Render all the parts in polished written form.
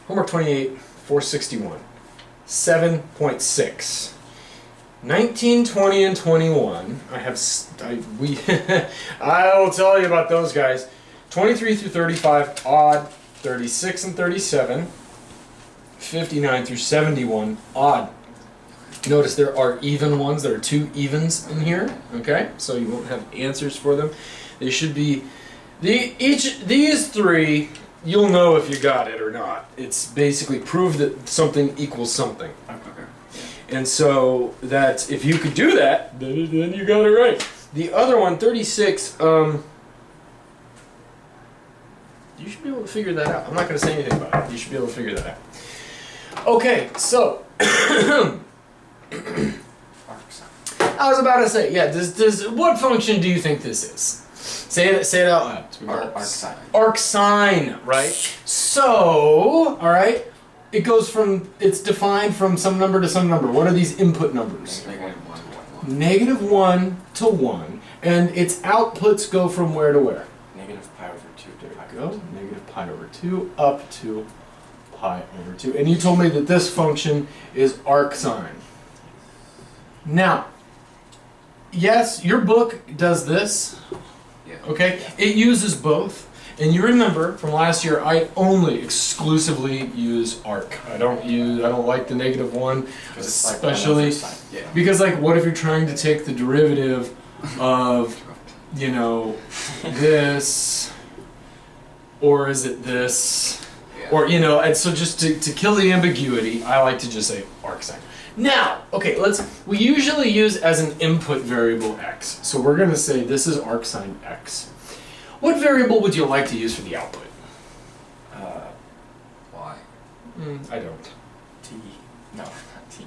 Homework 28, 461. 7.6. 19, 20, and 21. I'll tell you about those guys. 23 through 35, odd. 36 and 37. 59 through 71, odd. Notice there are even ones. There are two evens in here. Okay, so you won't have answers for them. They should be these three. You'll know if you got it or not. It's basically prove that something equals something. Okay. And so that if you could do that, then you got it right. The other one, 36. You should be able to figure that out. I'm not going to say anything about it. You should be able to figure that out. Okay, so Arcsin. I was about to say, yeah. What function do you think this is? Say it out loud. Arcsin. Arcsin, right? So, all right, it's defined from some number to some number. What are these input numbers? Negative 1 to 1, and its outputs go from where to where? Negative pi over 2 to pi over 2. Go negative pi over 2 up to pi over 2. And you told me that this function is arcsin. Now, yes, your book does this. Yeah. Okay? It uses both. And you remember from last year, I only exclusively use arc. I don't like the negative 1, especially because, like, what if you're trying to take the derivative of, this, or is it this? Or, and so just to kill the ambiguity, I like to just say arcsin. Now, okay, we usually use as an input variable x. So we're going to say this is arcsin x. What variable would you like to use for the output? Y. I don't. T. No, not T.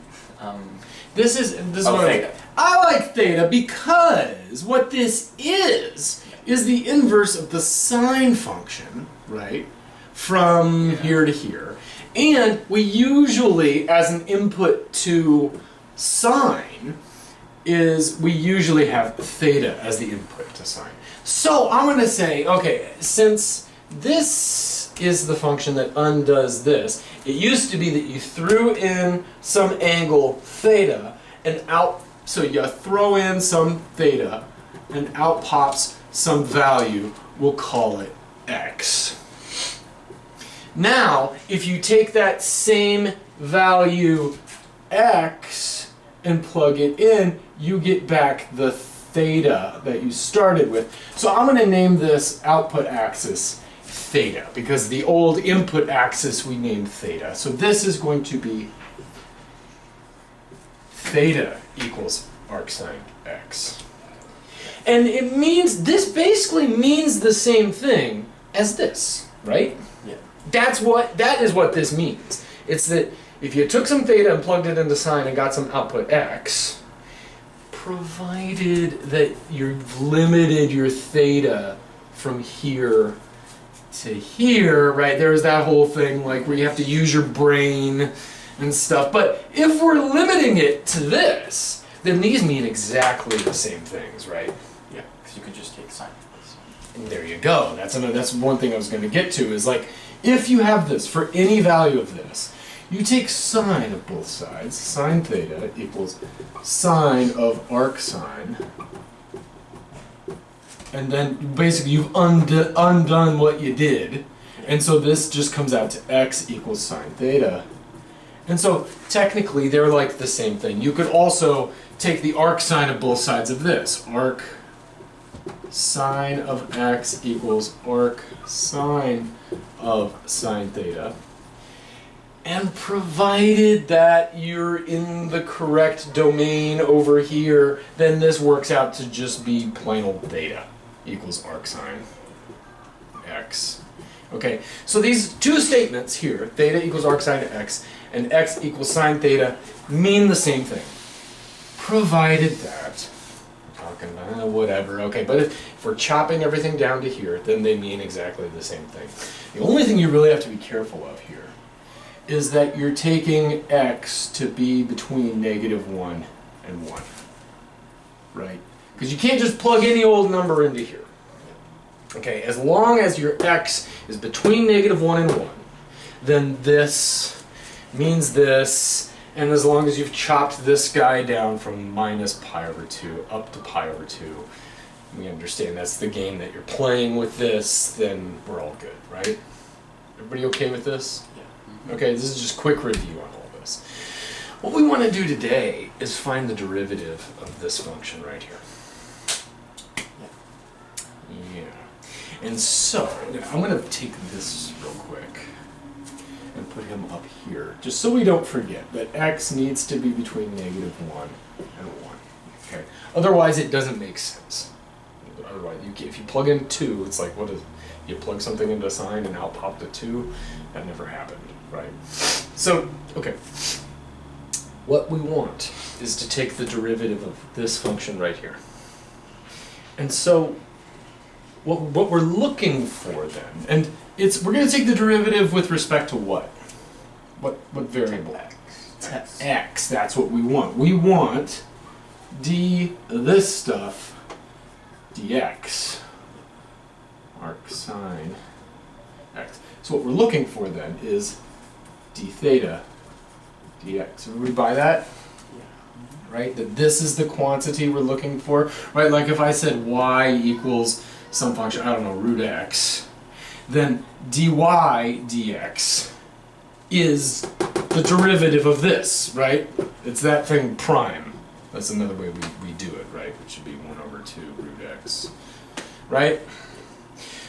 This is what theta. I like theta because what this is the inverse of the sine function, right? From here to here. And we usually, as an input to sine, we usually have theta as the input to sine. So I'm going to say, okay, since this is the function that undoes this, it used to be that you threw in some angle theta and out, so you throw in some theta and out pops some value, we'll call it x. Now, if you take that same value x and plug it in, you get back the theta that you started with. So I'm going to name this output axis theta, because the old input axis we named theta. So this is going to be theta equals arcsin x. And this basically means the same thing as this, right? Yeah. That is what this means. It's that if you took some theta and plugged it into sine and got some output x, provided that you've limited your theta from here to here, right? There's that whole thing like where you have to use your brain and stuff. But if we're limiting it to this, then these mean exactly the same things, right? Yeah, because you could just take sine. And there you go. That's one thing I was going to get to is like, if you have this for any value of this, you take sine of both sides. Sine theta equals sine of arcsin. And then basically you've undone what you did. And so this just comes out to x equals sine theta. And so technically they're like the same thing. You could also take the arcsine of both sides of this. Arc sine of x equals arc sine of sine theta. And provided that you're in the correct domain over here, then this works out to just be plain old theta equals arcsine x. Okay, so these two statements here, theta equals arcsine x and x equals sine theta, mean the same thing. Provided that, talking about whatever, okay, but if we're chopping everything down to here, then they mean exactly the same thing. The only thing you really have to be careful of here is that you're taking x to be between -1 and 1, right? Because you can't just plug any old number into here. Okay, as long as your x is between -1 and 1, then this means this, and as long as you've chopped this guy down from minus pi over 2 up to pi over 2, we understand that's the game that you're playing with this, then we're all good, right? Everybody okay with this? Yeah. Okay, this is just quick review on all this. What we want to do today is find the derivative of this function right here. Yeah. And so, I'm going to take this real quick and put him up here, just so we don't forget that x needs to be between -1 and 1. Okay. Otherwise, it doesn't make sense. Otherwise, if you plug in 2, it's like, what is, you plug something into sine and out popped a 2? That never happened, right? So, okay. What we want is to take the derivative of this function right here. And so, what we're looking for then, and we're going to take the derivative with respect to what? What variable? X. To x, that's what we want. We want this stuff, dx, arcsin x. So what we're looking for then is d theta dx. Everybody buy that? Yeah. Right? That this is the quantity we're looking for, right? Like if I said y equals some function, I don't know, root x, then dy dx is the derivative of this, right? It's that thing prime. That's another way we do it, right? It should be 1 over 2 root x, right?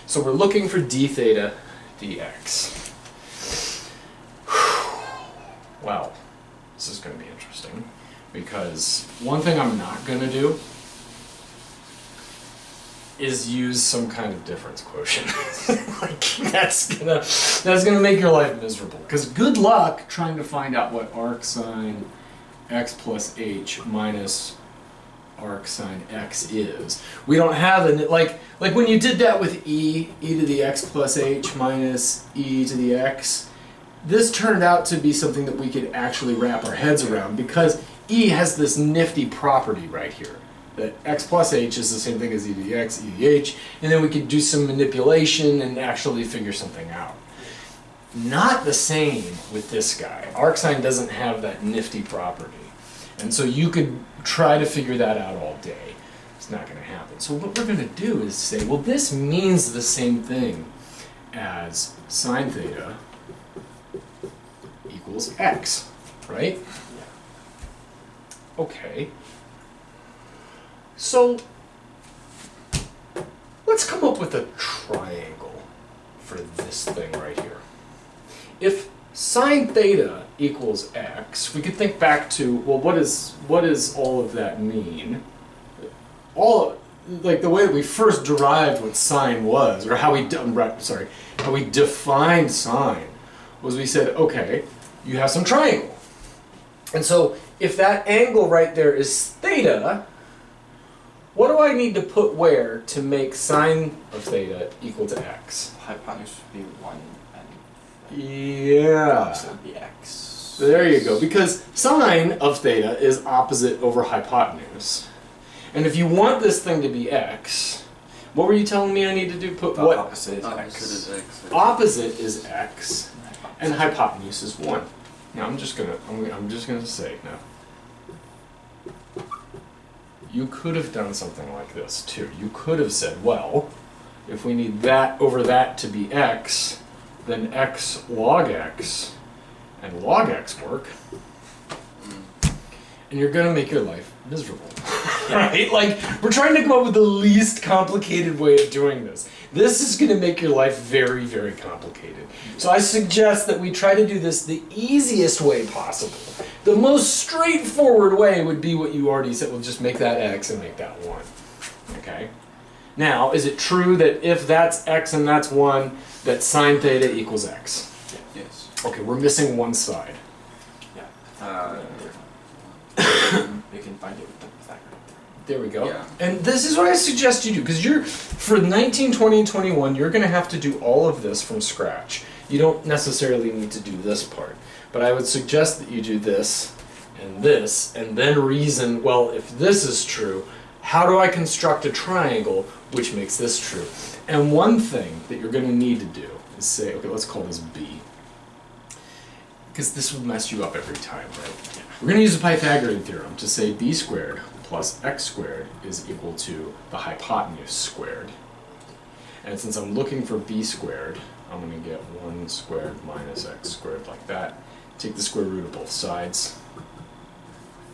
So we're looking for d theta dx. Wow, this is going to be interesting, because one thing I'm not going to do is use some kind of difference quotient. Like that's gonna make your life miserable. Because good luck trying to find out what arcsin x plus h minus arcsin x is. We don't have an like when you did that with e to the x plus h minus e to the x. This turned out to be something that we could actually wrap our heads around, because e has this nifty property right here. That x plus h is the same thing as e to the x, e to the h, and then we could do some manipulation and actually figure something out. Not the same with this guy. Arcsin doesn't have that nifty property. And so you could try to figure that out all day. It's not going to happen. So what we're going to do is say, well, this means the same thing as sine theta equals x, right? Okay. So, let's come up with a triangle for this thing right here. If sine theta equals x, we could think back to, well, what does all of that mean? Like the way that we first derived what sine was, or how we defined sine, was we said, okay, you have some triangle. And so, if that angle right there is theta, what do I need to put where to make sine of theta equal to x? Hypotenuse would be 1 and Yeah. opposite would be x. There you go. Because sine of theta is opposite over hypotenuse. And if you want this thing to be x, what were you telling me I need to do? Put what? Opposite is Opposite x. is x. Opposite is x, and hypotenuse is 1. Now I'm just gonna say now. You could have done something like this too. You could have said, well, if we need that over that to be x, then x log x and log x work. And you're gonna make your life miserable. Right? Like, we're trying to come up with the least complicated way of doing this. This is gonna make your life very, very complicated. So I suggest that we try to do this the easiest way possible. The most straightforward way would be what you already said. We'll just make that x and make that 1. Okay? Now, is it true that if that's x and that's 1, that sine theta equals x? Yes. Okay, we're missing one side. Yeah. We can find it with the Pythagorean. There we go. Yeah. And this is what I suggest you do, because for 19, 20, and 21, you're going to have to do all of this from scratch. You don't necessarily need to do this part. But I would suggest that you do this, and then reason, well, if this is true, how do I construct a triangle which makes this true? And one thing that you're going to need to do is say, okay, let's call this B. because this would mess you up every time, right? We're going to use the Pythagorean theorem to say b squared plus x squared is equal to the hypotenuse squared. And since I'm looking for b squared, I'm going to get 1 squared minus x squared like that. Take the square root of both sides,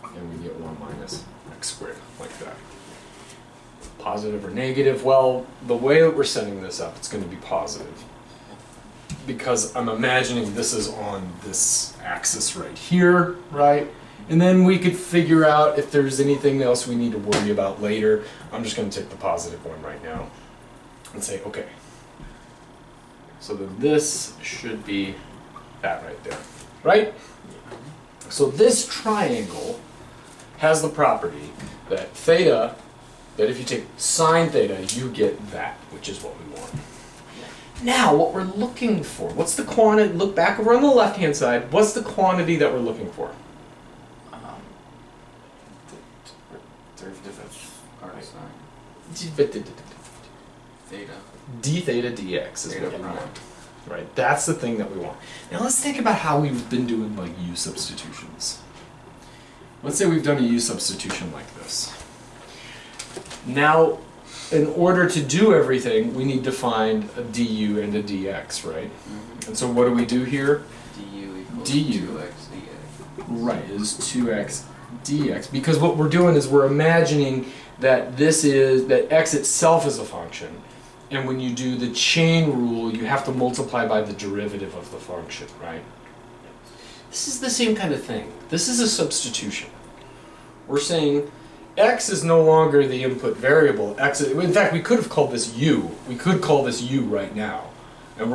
and we get 1 minus x squared like that. Positive or negative? Well, the way that we're setting this up, it's going to be positive. Because I'm imagining this is on this axis right here, right? And then we could figure out if there's anything else we need to worry about later. I'm just going to take the positive one right now and say, okay. So then this should be that right there, right? So this triangle has the property that theta, that if you take sine theta, you get that, which is what we want. Now, what we're looking for, what's the quantity, look back over on the left-hand side, what's the quantity that we're looking for? The derivative of arcsin. Theta. D theta dx is Theta what we prime. want, right? That's the thing that we want. Now let's think about how we've been doing like u substitutions. Let's say we've done a u substitution like this. Now, in order to do everything, we need to find a du and a dx, right? Mm-hmm. And so what do we do here? Du equals Du. 2x dx. Right, is 2x dx. Because what we're doing is we're imagining that that x itself is a function. And when you do the chain rule, you have to multiply by the derivative of the function, right? This is the same kind of thing. This is a substitution. We're saying x is no longer the input variable. In fact, we could have called this u. We could call this u right now. And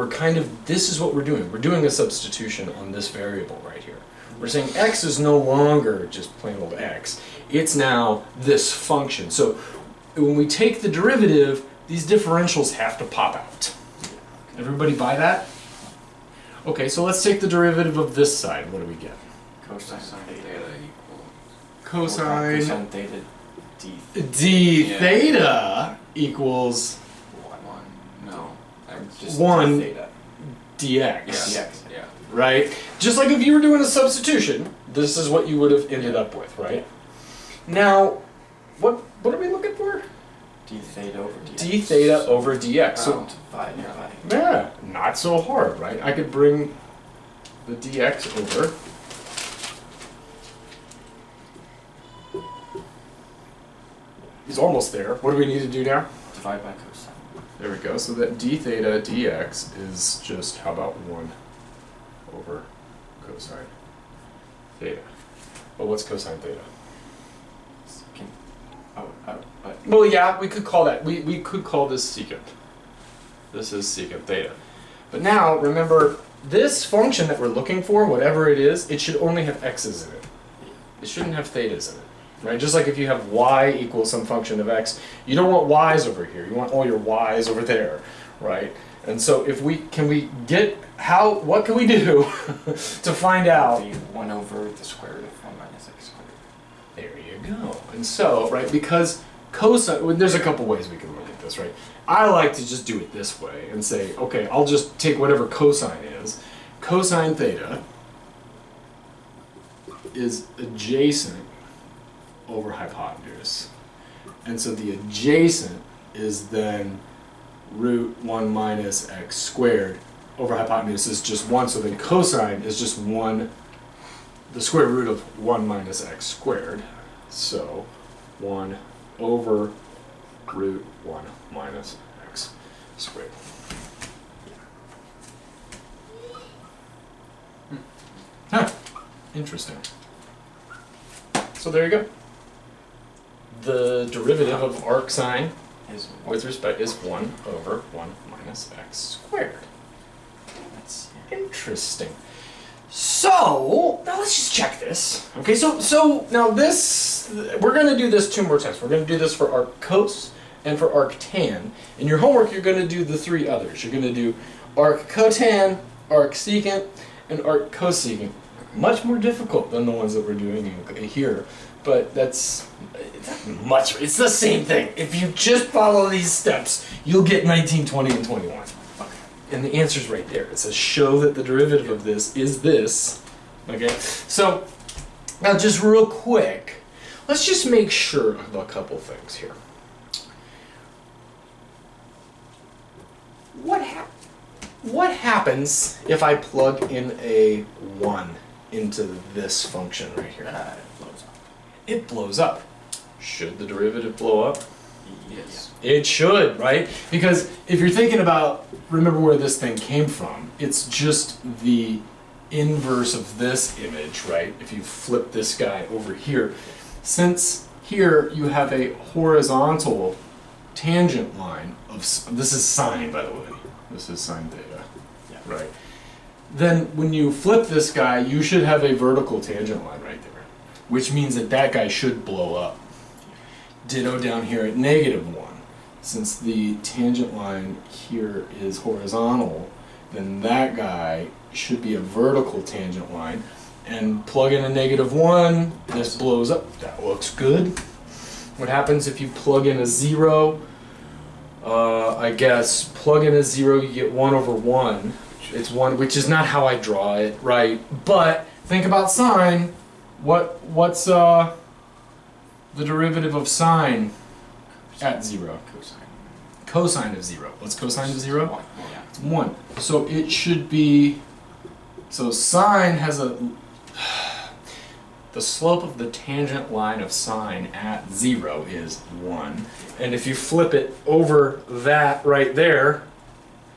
this is what we're doing. We're doing a substitution on this variable right here. We're saying x is no longer just plain old x. It's now this function. So when we take the derivative, these differentials have to pop out. Everybody buy that? Okay, so let's take the derivative of this side. What do we get? Cosine theta equals Cosine theta d theta equals 1. No. Just 1 theta. dx. Yeah. Dx. Yeah. Right? Just like if you were doing a substitution, this is what you would have ended up with, right? Now, what are we looking for? D theta over dx. D theta over dx. So, yeah, not so hard, right? I could bring the dx over. He's almost there. What do we need to do now? Divide by cosine. There we go. So that d theta dx is just, how about 1 over cosine theta? Well, what's cosine theta? Well, yeah, we could call that. We could call this secant. This is secant theta. But now, remember, this function that we're looking for, whatever it is, it should only have x's in it. It shouldn't have thetas in it. Right? Just like if you have y equals some function of x, you don't want y's over here. You want all your y's over there, right? And so if what can we do to find out? 1 over the square root of 1 minus x squared. There you go. And so, right, because cosine, well, there's a couple ways we can look at this, right? I like to just do it this way and say, okay, I'll just take whatever cosine is. Cosine theta is adjacent over hypotenuse. And so the adjacent is then root 1 minus x squared over hypotenuse is just 1. So then cosine is just 1, the square root of 1 minus x squared. So 1 over root 1 minus x squared. Huh. Interesting. So there you go. The derivative of arcsine with respect is 1 over 1 minus x squared. That's interesting. So, now let's just check this. Okay, so now this, we're going to do this 2 more times. We're going to do this for arccos and for arctan. In your homework, you're going to do the 3 others. You're going to do arccotan, arcsecant, and arccosecant. Much more difficult than the ones that we're doing here. But it's the same thing. If you just follow these steps, you'll get 19, 20, and 21. Okay. And the answer's right there. It says show that the derivative of this is this, Okay, so now just real quick, let's just make sure of a couple things here. What happens if I plug in a 1 into this function right here? It blows up. It blows up. Should the derivative blow up? Yes. It should, right? Because if you're thinking about, remember where this thing came from, it's just the inverse of this image, right? If you flip this guy over here, since here you have a horizontal tangent line of, this is sine, by the way, this is sine theta, Yeah. right? Then when you flip this guy, you should have a vertical tangent line right there, which means that that guy should blow up. Ditto down here at -1. Since the tangent line here is horizontal, then that guy should be a vertical tangent line. And plug in a -1, this blows up. That looks good. What happens if you plug in a 0? I guess plug in a 0, you get 1 over 1. It's 1, which is not how I draw it, right? But think about sine. What's the derivative of sine at 0? Cosine. Cosine of 0. What's cosine of 0? 1. Yeah. It's 1. So it should be, so sine has a, the slope of the tangent line of sine at 0 is 1. And if you flip it over that right there,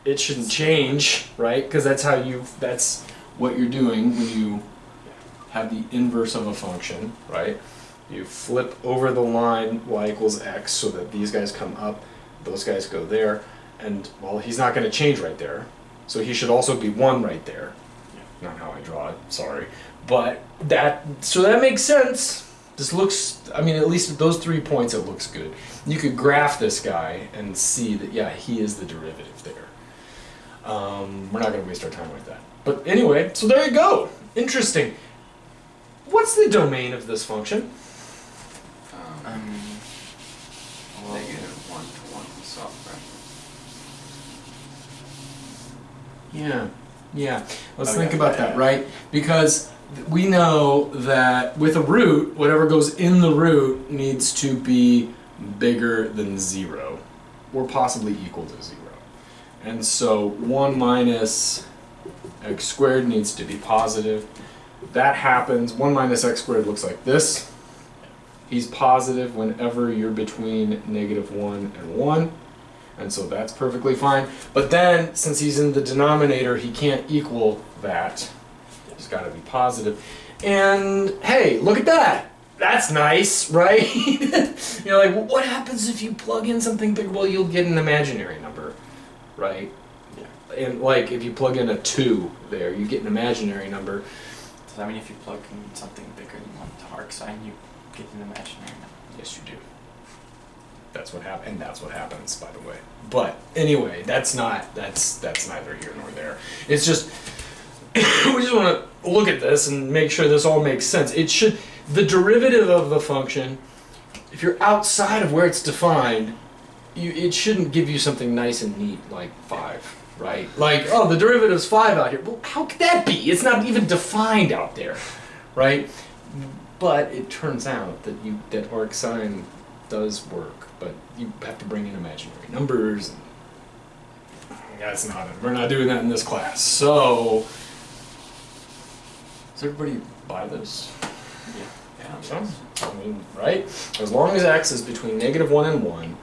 it shouldn't change, right? Because that's what you're doing when you have the inverse of a function, right? You flip over the line y equals x so that these guys come up, those guys go there, and well, he's not going to change right there, so he should also be 1 right there. Yeah. Not how I draw it, sorry. But so that makes sense. This looks, I mean, at least at those 3 points it looks good. You could graph this guy and see that, yeah, he is the derivative there. We're not going to waste our time with that. But anyway, so there you go. Interesting. What's the domain of this function? Well, -1 to 1 itself, right? Yeah. Let's Oh, think yeah, about yeah, that, yeah. right? Because we know that with a root, whatever goes in the root needs to be bigger than 0, or possibly equal to 0. And so 1 minus x squared needs to be positive. That happens, 1 minus x squared looks like this. He's positive whenever you're between -1 and 1. And so that's perfectly fine. But then, since he's in the denominator, he can't equal that. He's got to be positive. And hey, look at that. That's nice, right? You're like, well, what happens if you plug in something big? Well, you'll get an imaginary number, right? Yeah. And like, if you plug in a 2 there, you get an imaginary number. Does that mean if you plug in something bigger than 1 to arcsin, you get an imaginary number? Yes, you do. That's what happens, and that's what happens, by the way. But anyway, that's neither here nor there. It's just we just want to look at this and make sure this all makes sense. The derivative of the function, if you're outside of where it's defined, it shouldn't give you something nice and neat like 5, right? Like, oh, the derivative's 5 out here. Well, how could that be? It's not even defined out there, right? But it turns out that arcsin does work, but you have to bring in imaginary numbers. And we're not doing that in this class. So, does everybody buy this? Yeah. I mean, right? As long as x is between -1 and 1,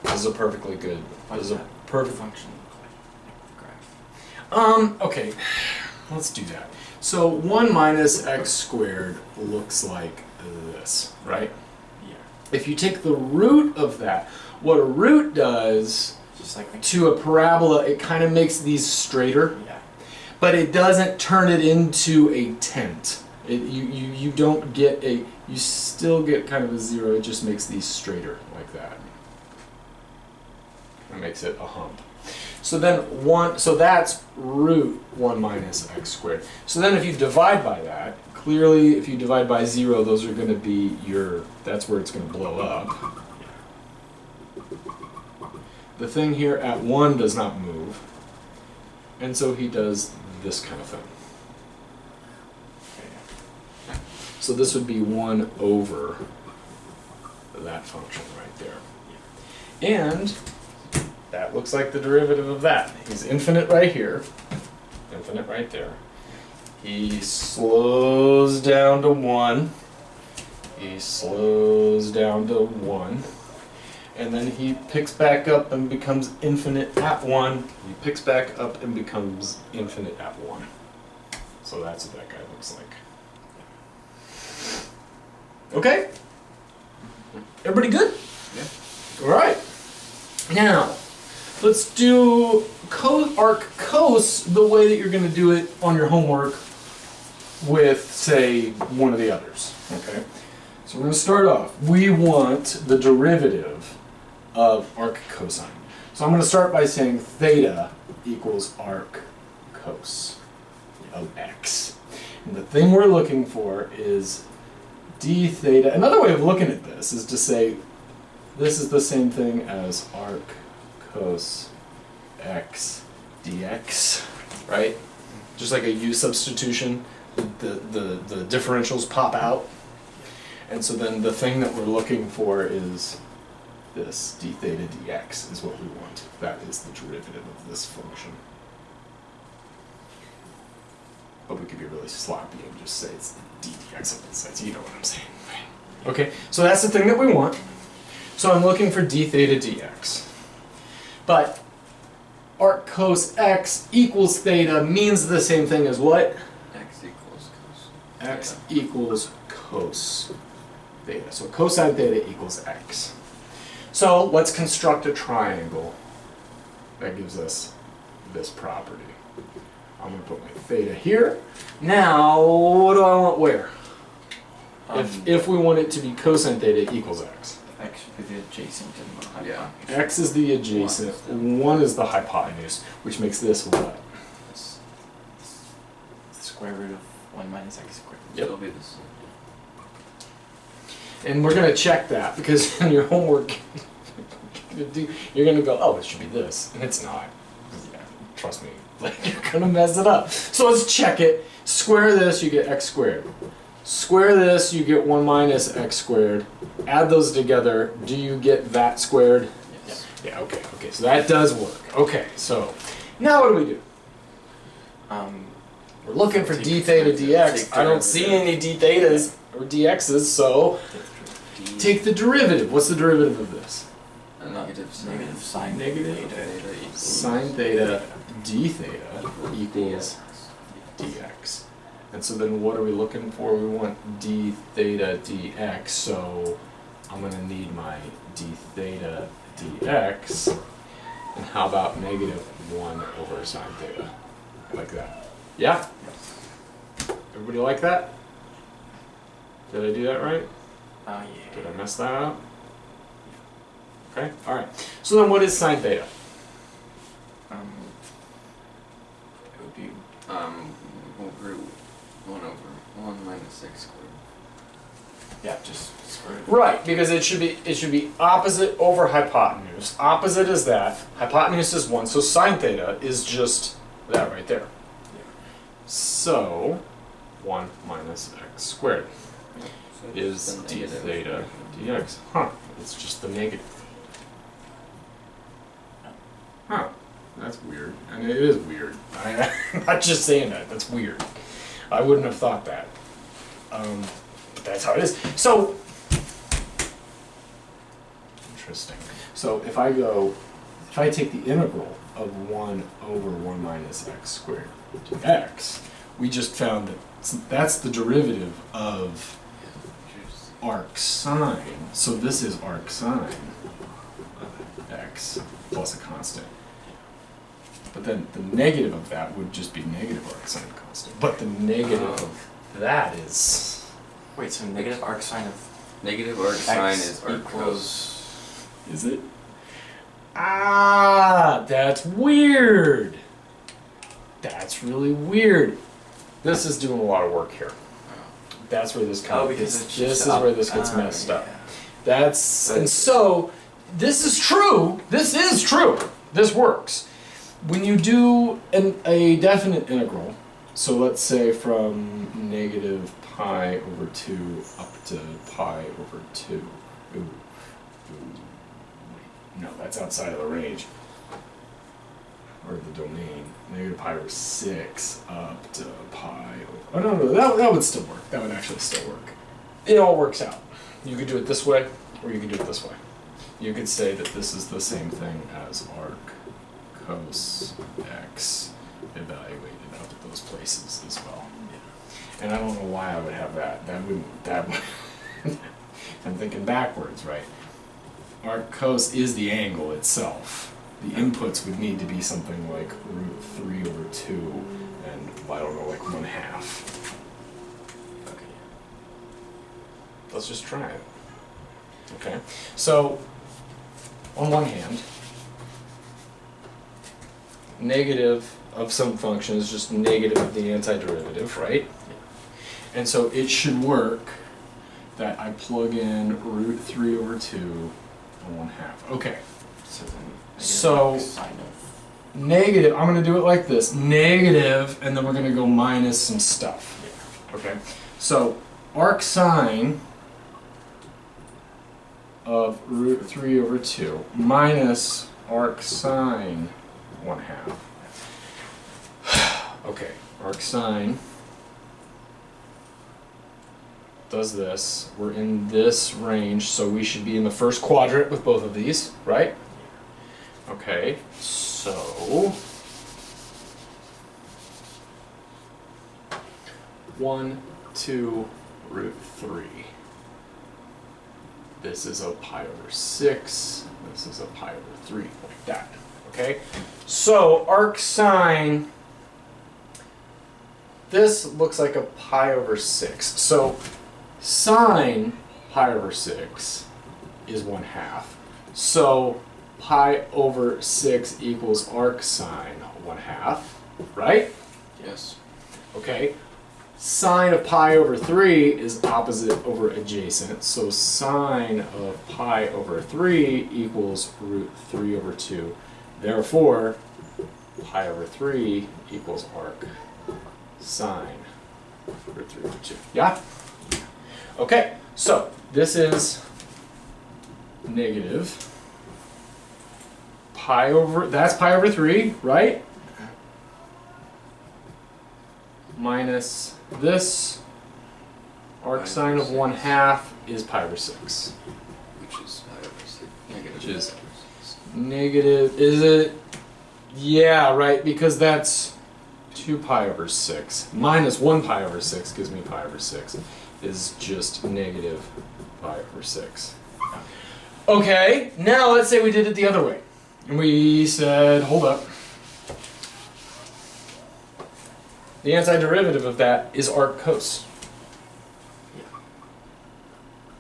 this is a perfectly good. What This does is a that perfect function look like the graph? Okay, let's do that. So 1 minus x squared looks like this, right? Yeah. If you take the root of that, what a root does Just like to a parabola, it kind of makes these straighter, yeah. but it doesn't turn it into a tent. You don't get you still get kind of a 0, it just makes these straighter like that. That makes it a hump. So then so that's root 1 minus x squared. So then if you divide by that, clearly if you divide by 0, those are going to be that's where it's going to blow up. The thing here at 1 does not move, and so he does this kind of thing. Okay. So this would be 1 over that function right there. And that looks like the derivative of that. He's infinite right here, infinite right there. He slows down to 1. He slows down to 1. And then he picks back up and becomes infinite at 1. He picks back up and becomes infinite at 1. So that's what that guy looks like. Okay? Everybody good? Yeah. All right. Now, let's do arccos the way that you're going to do it on your homework with, say, one of the others. Okay? So we're going to start off. We want the derivative of arccosine. So I'm going to start by saying theta equals arccos of x. And the thing we're looking for is d theta. Another way of looking at this is to say this is the same thing as arccos x dx, right? Just like a u substitution, the differentials pop out. And so then the thing that we're looking for is this d theta dx is what we want. That is the derivative of this function. But we could be really sloppy and just say it's d dx on both sides. You know what I'm saying, right? Okay, so that's the thing that we want. So I'm looking for d theta dx. But arccos x equals theta means the same thing as what? X equals cos. X equals cos theta. So cosine theta equals x. So let's construct a triangle that gives us this property. I'm going to put my theta here. Now, what do I want where? If we want it to be cosine theta equals x. X should be the adjacent and the hypotenuse. Yeah. X is the adjacent, 1 is the hypotenuse, which makes this what? It's the square root of 1 minus x squared. Yep. It'll be this. And we're going to check that because in your homework, you're going to go, oh, it should be this. And it's not. Yeah, trust me, like, you're going to mess it up. So let's check it. Square this, you get x squared. Square this, you get 1 minus x squared. Add those together. Do you get that squared? Yes. Yeah, okay, okay. So that does work. Okay, so now what do we do? We're looking for d theta dx. I don't see any d thetas or dx's, so take the derivative. What's the derivative of this? Negative sine Negative theta equals sine theta d theta equals dx. And so then what are we looking for? We want d theta dx, so I'm going to need my d theta dx. And how about negative 1 over sine theta? Like that. Yeah? Everybody like that? Did I do that right? yeah. Did I mess that up? Okay, alright. So then what is sine theta? It would be root 1 over 1 minus x squared. Yeah, just square root. Right, because it should be opposite over hypotenuse. Opposite is that. Hypotenuse is 1, so sine theta is just that right there. So 1 minus x squared So is the d negative. theta dx. Huh, it's just the negative. Huh, that's weird. And it is weird. I'm not just saying that, that's weird. I wouldn't have thought that. But that's how it is. So, interesting. So if I take the integral of 1 over 1 minus x squared to x, we just found that that's the derivative of arcsin. So this is arcsin of x plus a constant. But then the negative of that would just be negative arcsin constant. But the negative of that is... Wait, so negative arcsine of Negative arcsin x is arccos. equals... Is it? Ah, that's weird. That's really weird. This is doing a lot of work here. That's where this comes. because this it's is where this gets Ah, messed up. yeah. That's and so this is true. This is true. This works. When you do a definite integral So let's say from negative pi over 2 up to pi over 2. Ooh. Ooh. No, that's outside of the range. Or the domain. Negative pi over 6 up to pi over... Oh, no, that would still work. That would actually still work. It all works out. You could do it this way, or you could do it this way. You could say that this is the same thing as arc cos x evaluated up at those places as well. Yeah. And I don't know why I would have that. That would I'm thinking backwards, right? Arc cos is the angle itself. The inputs would need to be something like root 3 over 2 and, I don't know, like 1/2. Okay. Let's just try it. Okay. So, on one hand, negative of some function is just negative of the antiderivative, right? And so it should work that I plug in root 3 over 2 and 1/2. Okay. So negative, I'm going to do it like this. Negative, and then we're going to go minus some stuff. Okay. So arcsin of root 3 over 2 minus arcsin 1/2. Okay, arcsin does this. We're in this range, so we should be in the first quadrant with both of these, right? Okay, so one, 2, root 3. This is a pi over 6. This is a pi over 3, like that. Okay? So arcsin, this looks like a pi over 6. So sine pi over 6 is 1/2. So pi over 6 equals arcsin 1/2, right? Yes. Okay. Sine of pi over 3 is opposite over adjacent, so sine of pi over 3 equals root 3 over 2. Therefore, pi over 3 equals arc sine root 3 over 2. Yeah? Okay, so this is negative pi over, that's pi over 3, right? Minus this, arcsin of 1/2 is pi over 6. Which is pi over 6. Negative. Which is negative, is it? Yeah, right, because that's 2 pi over 6. Minus 1 pi over 6 gives me pi over 6. Is just negative pi over 6. Okay, now let's say we did it the other way. And we said, hold up. The antiderivative of that is arccos.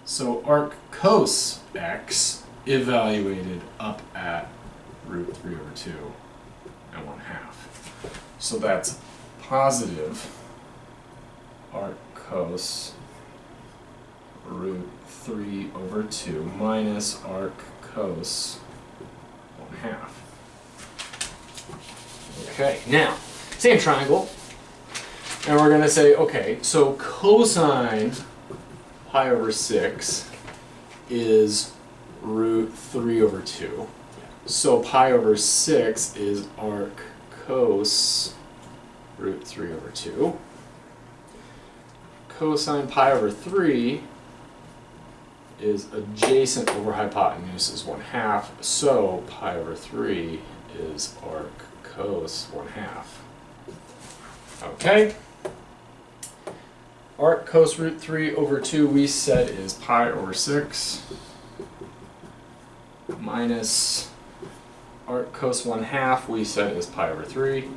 So arccos x evaluated up at root 3 over 2 and 1/2. So that's positive arccos root 3 over 2 minus arccos 1/2. Okay, now, same triangle. And we're going to say, okay, so cosine pi over 6 is root 3 over 2. So pi over 6 is arc cos root 3 over 2. Cosine pi over 3 is adjacent over hypotenuse is 1/2. So pi over 3 is arc cos 1/2. Okay. Arc cos root 3 over 2 we said is pi over 6 minus arc cos 1/2 we said is pi over 3.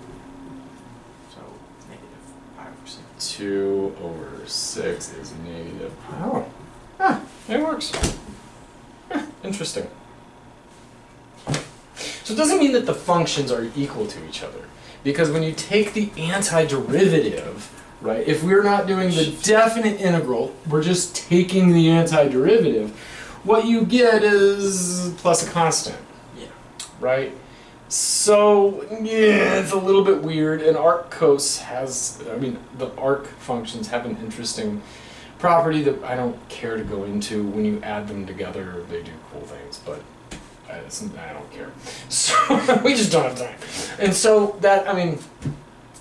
So negative pi over 6. 2 over 6 is negative. Oh, ah, it works. Interesting. So it doesn't mean that the functions are equal to each other. Because when you take the antiderivative, right, if we're not doing the definite integral, we're just taking the antiderivative, what you get is plus a constant. Yeah. Right? So, yeah, it's a little bit weird, and arccos has, I mean, the arc functions have an interesting property that I don't care to go into. When you add them together, they do cool things, but I don't care. So, we just don't have time. And so,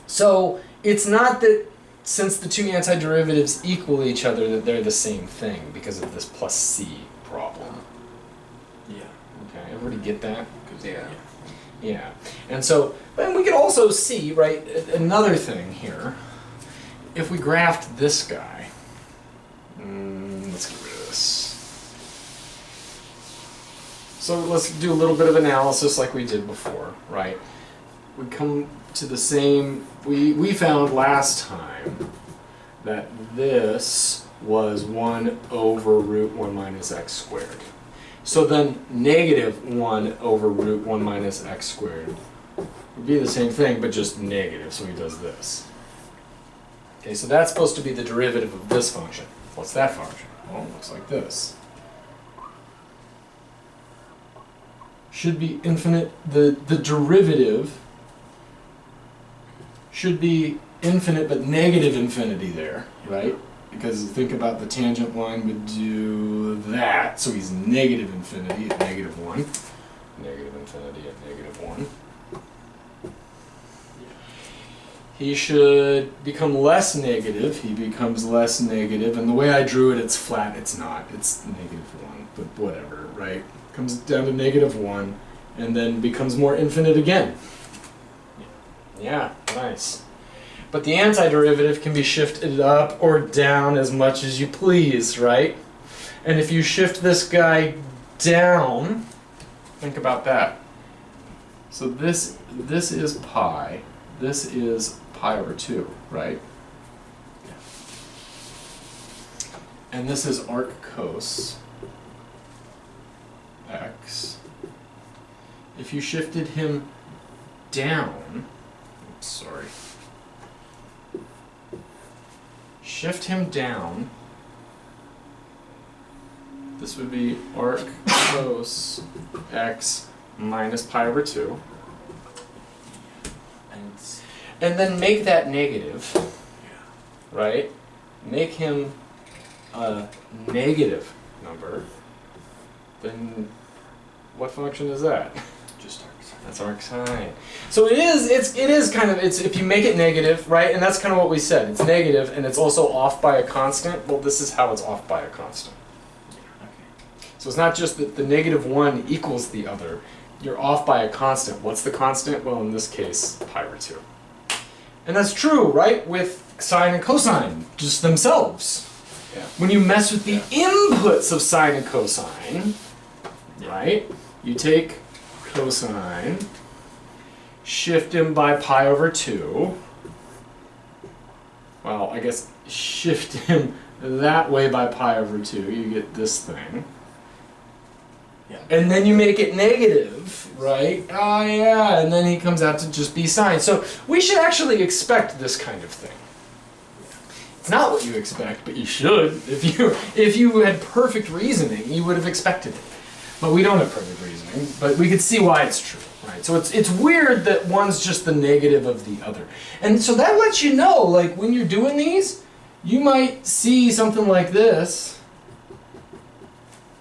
so it's not that since the two antiderivatives equal each other that they're the same thing because of this plus c problem. Yeah. Okay, everybody get that? Yeah. Yeah, and so then we could also see, right, another thing here. If we graphed this guy, let's get rid of this. So let's do a little bit of analysis like we did before, right? We come to the same, we found last time that this was 1 over root 1 minus x squared. So then negative 1 over root 1 minus x squared would be the same thing, but just negative, so he does this. Okay, so that's supposed to be the derivative of this function. What's that function? Well, it looks like this. Should be infinite, the derivative should be infinite, but negative infinity there, right? Because think about the tangent line would do that, so he's negative infinity at negative 1. Negative infinity at negative 1. He should become less negative. He becomes less negative, and the way I drew it, it's flat. It's not. It's negative 1, but whatever, right? Comes down to negative 1, and then becomes more infinite again. Yeah, nice. But the antiderivative can be shifted up or down as much as you please, right? And if you shift this guy down, think about that. So this is pi. This is pi over 2, right? And this is arccos x. If you shifted him down, oops, sorry. Shift him down, this would be arccos x minus pi over 2. And then make that negative, right? Make him a negative number. Then what function is that? Just arcsin. That's arcsin. So it is kind of, if you make it negative, right? And that's kind of what we said. It's negative and it's also off by a constant. Well, this is how it's off by a constant. Okay. So it's not just that the negative 1 equals the other. You're off by a constant. What's the constant? Well, in this case, pi over 2. And that's true, right? With sine and cosine, just themselves. Yeah. When you mess with the inputs of sine and cosine, right? You take cosine, shift him by pi over 2. Well, I guess shift him that way by pi over 2. You get this thing. Yeah. And then you make it negative, right? Oh yeah, and then he comes out to just be sine. So we should actually expect this kind of thing. It's not what you expect, but you should. If you had perfect reasoning, you would have expected it. But we don't have perfect reasoning, but we could see why it's true, right? So it's weird that one's just the negative of the other. And so that lets you know, like when you're doing these, you might see something like this.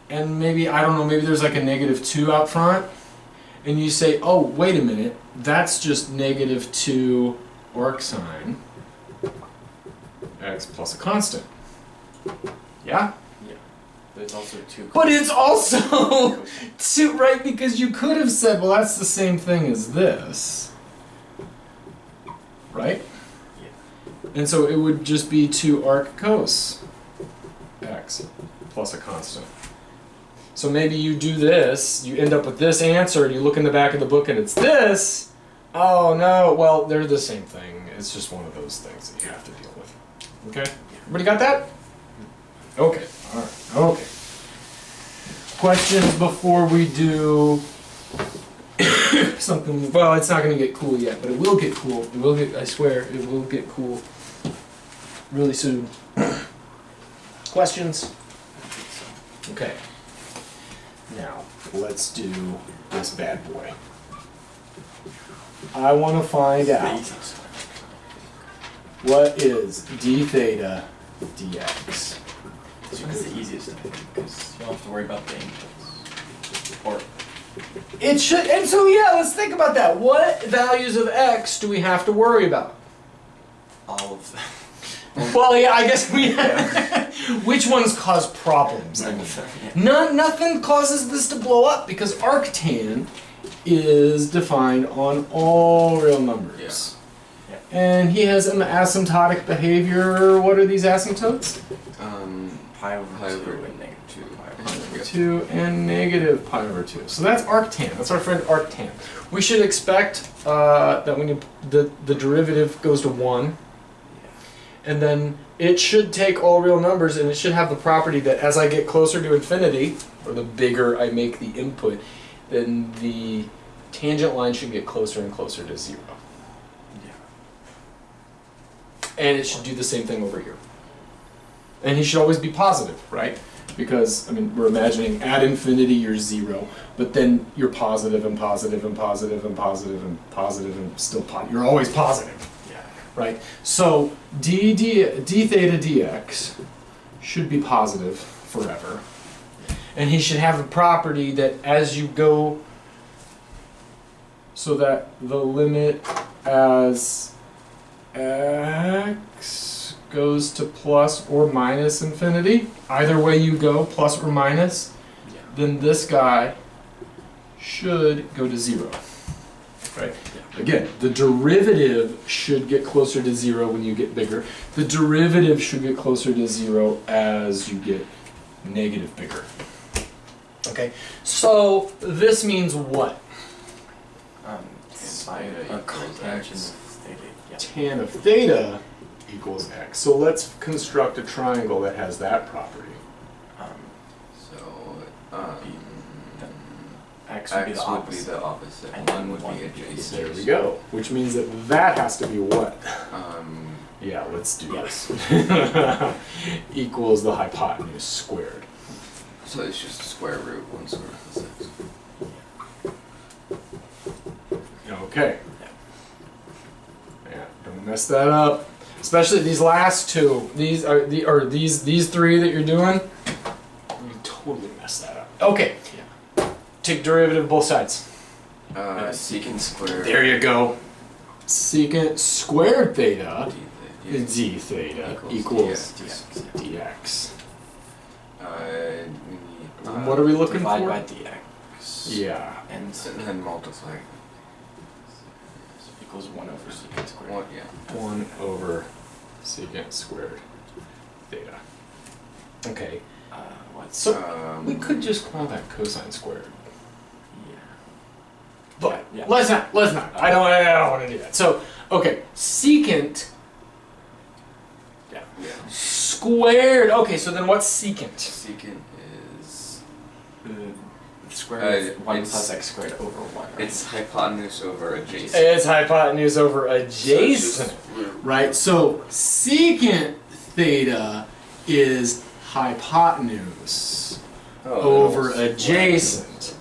And maybe, I don't know, maybe there's like a negative 2 out front, and you say, oh, wait a minute, that's just negative 2 arcsin x plus a constant. Yeah? Yeah. But it's also 2. But it's also 2, right? Because you could have said, well, that's the same thing as this. Right? Yeah. And so it would just be 2 arccos x plus a constant. So maybe you do this, you end up with this answer, and you look in the back of the book and it's this. Oh no, well, they're the same thing. It's just one of those things that you have to deal with. Okay? Everybody got that? Okay, alright, okay. Questions before we do something, well, it's not going to get cool yet, but it will get cool. It will get, I swear, it will get cool really soon. Questions? Okay. Now, let's do this bad boy. I want to find out what is d theta dx. This one is the easiest, I think, because you don't have to worry about the inputs. Or It should, and so yeah, let's think about that. What values of x do we have to worry about? all of them. Well, yeah, I guess we. Which ones cause problems? I mean, nothing causes this to blow up because arctan is defined on all real numbers. Yeah. And he has an asymptotic behavior. What are these asymptotes? Pi over Pi 2 over and negative 2. Pi over 2 and negative pi over 2. So that's arctan. That's our friend arctan. We should expect that when you the derivative goes to 1, and then it should take all real numbers, and it should have the property that as I get closer to infinity, or the bigger I make the input, then the tangent line should get closer and closer to 0. Yeah. And it should do the same thing over here. And he should always be positive, right? Because, I mean, we're imagining at infinity you're 0, but then you're positive and positive and positive and positive and positive and still positive. You're always positive, Yeah. right? So d theta dx should be positive forever. And he should have a property that as you go, so that the limit as x goes to plus or minus infinity, either way you go, plus or minus, Yeah. then this guy should go to 0, right? Yeah. Again, the derivative should get closer to 0 when you get bigger. The derivative should get closer to 0 as you get negative bigger. Okay, so this means what? Sine theta or equals cotangent x. of theta. Yeah. Tan of theta equals x. So let's construct a triangle that has that property. So, Then x would be the x would be opposite. the opposite. And 1 would one be would be adjacent. There we go. Which means that that has to be what? Yeah, let's do Yes. this. Equals the hypotenuse squared. So it's just square root 1 squared plus x. Okay. Yeah, don't mess that up. Especially these last two. These are these three that you're doing. You totally mess that up. Okay. Yeah. Take derivative of both sides. Secant squared. There you go. Secant squared theta d d theta equals equals dx. dx. we need, What are we looking Divide for? by dx. Yeah. And and then multiply. equals 1 over secant squared. 1, yeah. 1 over secant squared theta. Okay. What's So we could just call that cosine squared. yeah. But Yeah. let's not. I don't want to do that. So okay, secant Yeah. Yeah. squared. Okay, so then what's secant? Secant is The square root of 1 it's- plus x squared over 1. Right? it's hypotenuse over adjacent. It's hypotenuse over So it's adjacent, just root. right? So secant theta is hypotenuse over then it's adjacent.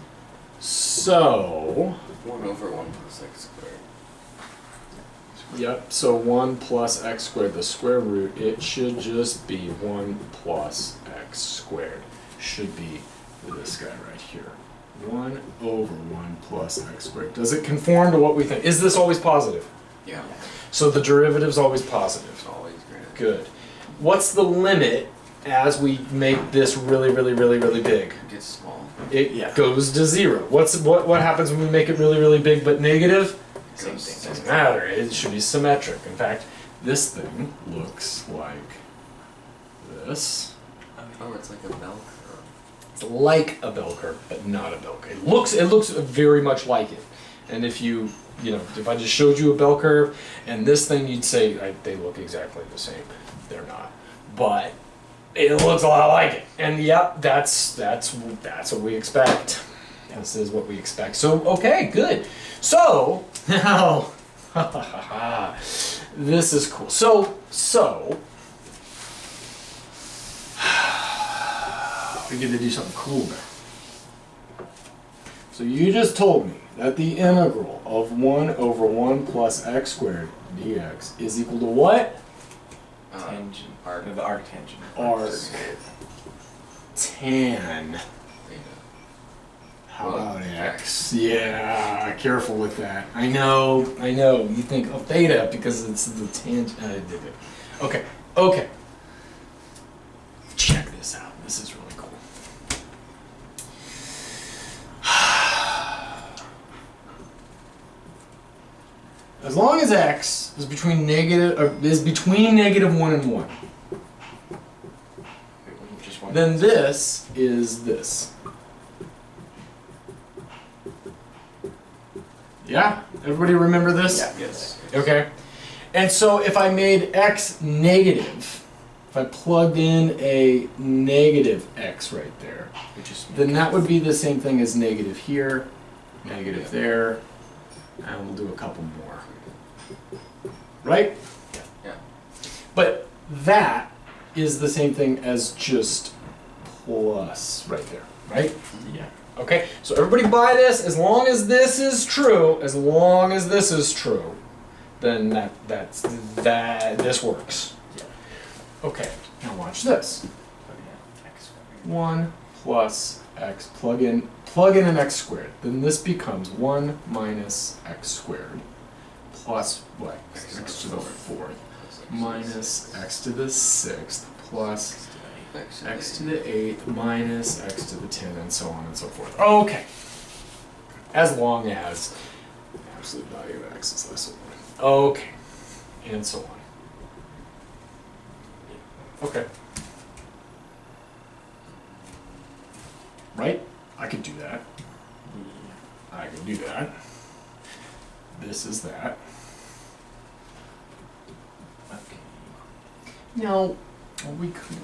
So 1 over 1 plus x squared. yep, so 1 plus x squared, the square root, it should just be 1 plus x squared. Should be this guy right here. 1 over 1 plus x squared. Does it conform to what we think? Is this always positive? Yeah. So the derivative's always positive. It's always greater. Good. What's the limit as we make this really, really, really, really big? It gets small. It Yeah. goes to 0. What happens when we make it really, really big but negative? Same Goes- thing. Doesn't matter. It should be symmetric. In fact, this thing looks like this. Oh, it's like a bell curve. It's like a bell curve, but not a bell curve. It looks very much like it. And if if I just showed you a bell curve and this thing, you'd say they look exactly the same. They're not, but it looks a lot like it. And yep, that's what we expect. This is what we expect. So okay, good. So now, this is cool. So. We get to do something cool now. So you just told me that the integral of 1 over 1 plus x squared dx is equal to what? Tangent. The arctangent. Arctan. How about x? Yeah, careful with that. I know. You think of theta because it's the tangent. Okay. Check this out. This is really cool. As long as x is between -1 and 1, then this is this. Yeah? Everybody remember this? Yeah. Yes. Okay. And so if I made x negative, if I plugged in a negative x right there, then that would be the same thing as negative here, negative there, and we'll do a couple more. Right? Yeah. But that is the same thing as just plus right there, right? Yeah. Okay, so everybody buy this. As long as this is true, then this works. Yeah. Okay, now watch this. 1 plus x, plug in an x squared. Then this becomes 1 minus x squared plus what? X to the 4th minus x to the 6th plus x to the 8th minus x to the 10 and so on and so forth. Okay. As long as the absolute value of x is less than 1. Okay. And so on. Okay. Right? I could do that. I could do that. This is that. Okay. No. We could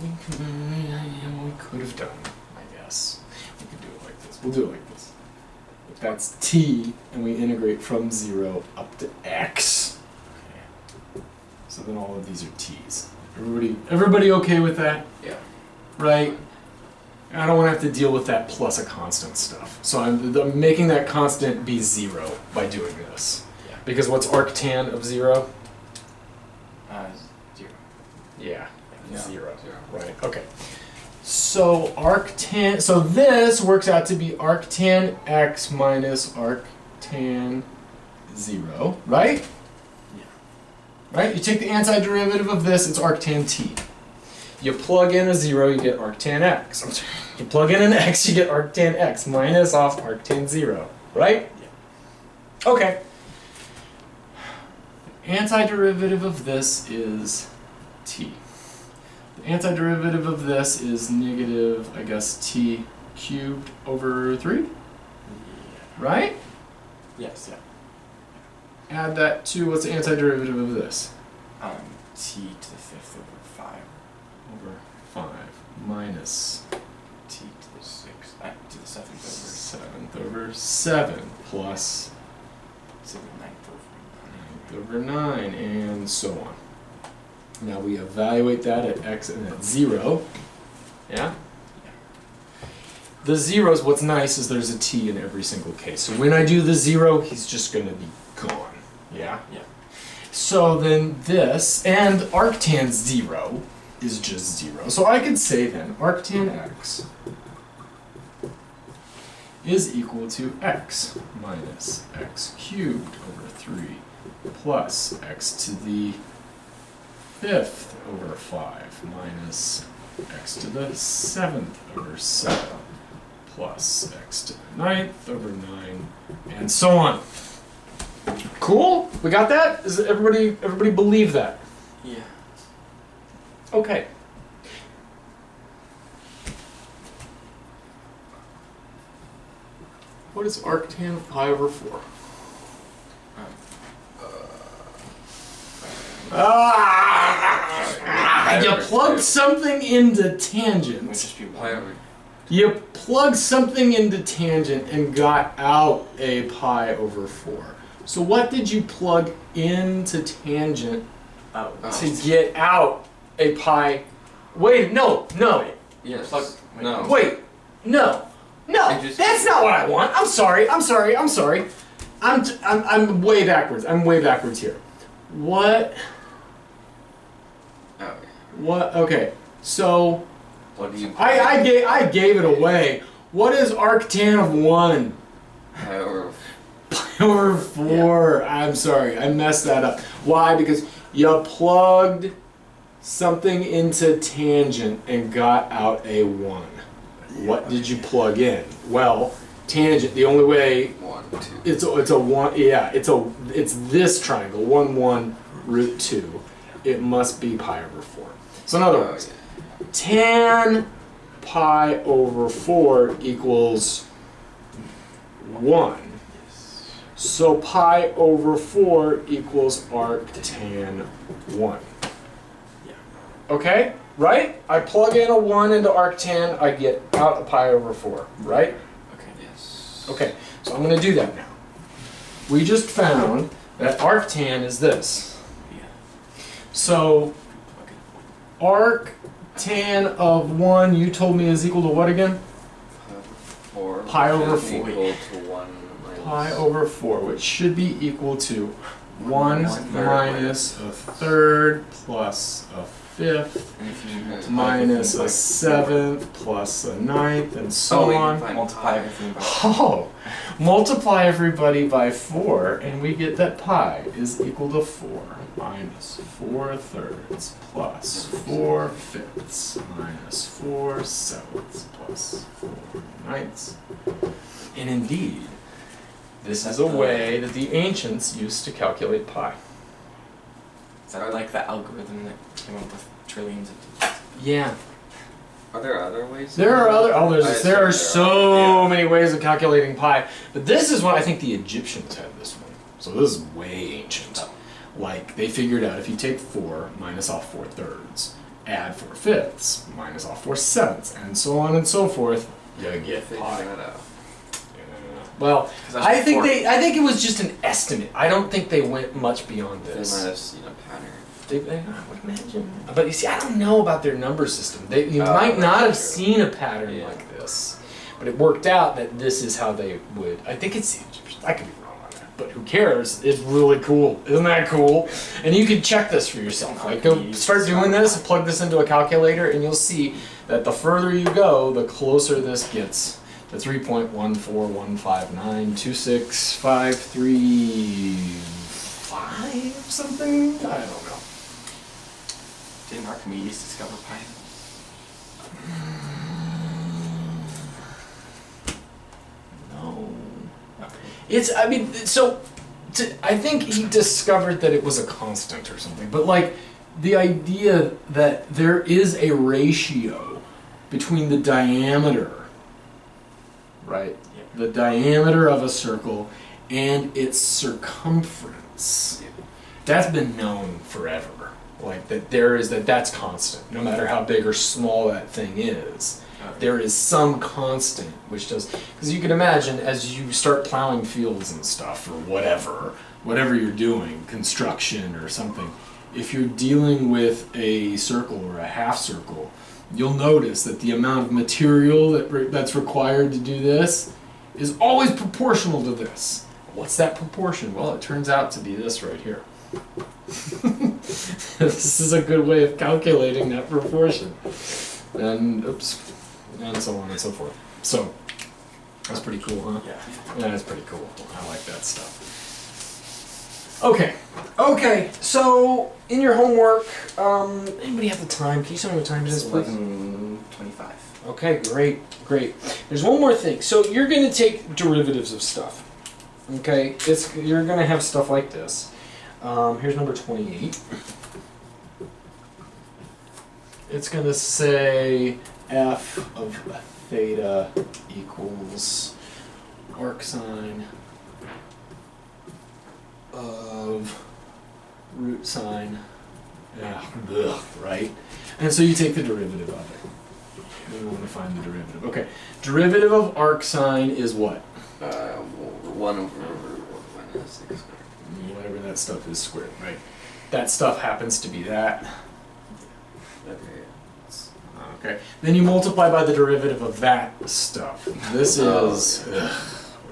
have done, I guess. We could do it like this. We'll do it like this. If that's t, and we integrate from 0 up to x. Okay. So then all of these are t's. Everybody okay with that? Yeah. Right? I don't want to have to deal with that plus a constant stuff. So I'm making that constant be 0 by doing this. Yeah. Because what's arctan of 0? 0. Yeah. Yeah. 0. Right. Okay. So arctan. So this works out to be arctan x minus arctan 0, right? Yeah. Right. You take the antiderivative of this. It's arctan t. You plug in a 0, you get arctan x. You plug in an x, you get arctan x minus off arctan 0, right? Yeah. Okay. The antiderivative of this is t. The antiderivative of this is negative, I guess, t cubed over 3, Yeah. right? Yes. Yeah. Add that to, what's the antiderivative of this? T to the 5th over 5. Over 5 minus T to the 6th. To the 7th 7th over 7 plus to the 9th over 9 and so on. Now we evaluate that at x and at 0. Yeah? The zeros, what's nice is there's a t in every single case. So when I do the 0, he's just going to be gone. Yeah? Yeah. So then this, and arctan 0 is just 0. So I could say then arctan x is equal to x minus x cubed over 3 plus x to the 5th over 5 minus x to the 7th over 7 plus x to the 9th over 9 and so on. Cool? We got that? Does everybody believe that? Yeah. Okay. What is arctan of pi over 4? You plugged something into tangent. Might just be Pi over. You plugged something into tangent and got out a pi over 4. So what did you plug into tangent Oh. to get out a pi? Wait, no. Yes. Plug- No. Wait, no. No, I just- that's not what I want. I'm sorry. I'm way backwards. I'm way backwards here. What? Oh, yeah. What? Okay. So What do you? I gave it away. What is arctan of 1? Pi over Pi over 4. I'm sorry. I messed that up. Why? Because you plugged something into tangent and got out a 1. What did you plug in? Well, tangent. The only way 1, 2. it's a 1. Yeah, it's this triangle. 1 1 root 2. It must be pi over 4. So in other Oh, words, yeah. tan pi over 4 equals 1. So pi over 4 equals arctan 1. Yeah. Okay? Right? I plug in a 1 into arctan, I get out a pi over 4. Right? Okay. Yes. Okay, so I'm going to do that now. We just found that arctan is this. Yeah. So Okay. arctan of 1, you told me, is equal to what again? Pi over 4. Equal to 1 minus. Pi over 4, which should be equal to 1 1/3 minus a third plus a fifth And if you multiply minus everything a by seventh plus a ninth and so we can on. find multiply pi. everything by Oh, multiply everybody by 4 and we get that pi is equal to 4 minus 4 thirds plus 4 fifths minus 4 sevenths plus 4 ninths. And indeed, this is a way that the ancients used to calculate pi. Is that like the algorithm that came up with trillions of digits? Yeah. Are there other ways? There are other, I there assume are so yeah. many ways of calculating pi, but this is what I think the Egyptians had this one. So this is way ancient. Like, they figured out if you take 4, minus off 4 thirds, add 4 fifths, minus off 4 sevenths, and so on and so forth, you get Figure pi. that out. Well, 'Cause that's I think before- I think it was just an estimate. I don't think they went much beyond They this. might have seen a pattern. I would imagine. But you see, I don't know about their number system. You Oh, might not have that's true. seen a pattern Yeah. like this. But it worked out that this is how they would. I think it's the Egyptians. I could be wrong on that. But who cares? It's really cool. Isn't that cool? And you can check this for yourself. Like, go start doing this, plug this into a calculator, and you'll see that the further you go, the closer this gets to 3.141592653 something? I don't know. Didn't Archimedes discover pi? No. Okay. It's, I mean, so, I think he discovered that it was a constant or something, but like, the idea that there is a ratio between the diameter, right? Yep. The diameter of a circle and its circumference. That's been known forever. Like, that's constant, no matter how big or small that thing is. Okay. There is some constant which does, because you can imagine as you start plowing fields and stuff or whatever you're doing, construction or something, if you're dealing with a circle or a half circle, you'll notice that the amount of material that's required to do this is always proportional to this. What's that proportion? Well, it turns out to be this right here. This is a good way of calculating that proportion. And oops, and so on and so forth. So that's pretty cool, huh? Yeah. Yeah, that's pretty cool. I like that stuff. Okay. So in your homework, anybody have the time? Can you tell me what time it is, It's please? 11:25. Okay, great. There's one more thing. So you're going to take derivatives of stuff. Okay, you're going to have stuff like this. Here's number 28. It's going to say f of theta equals arcsin of root sine, right? And so you take the derivative of it. We want to find the derivative. Okay, derivative of arcsin is what? 1 over root 1 minus 6 squared. Whatever that stuff is squared, right? That stuff happens to be that. Okay, yeah. Okay. Then you multiply by the derivative of that stuff. This is,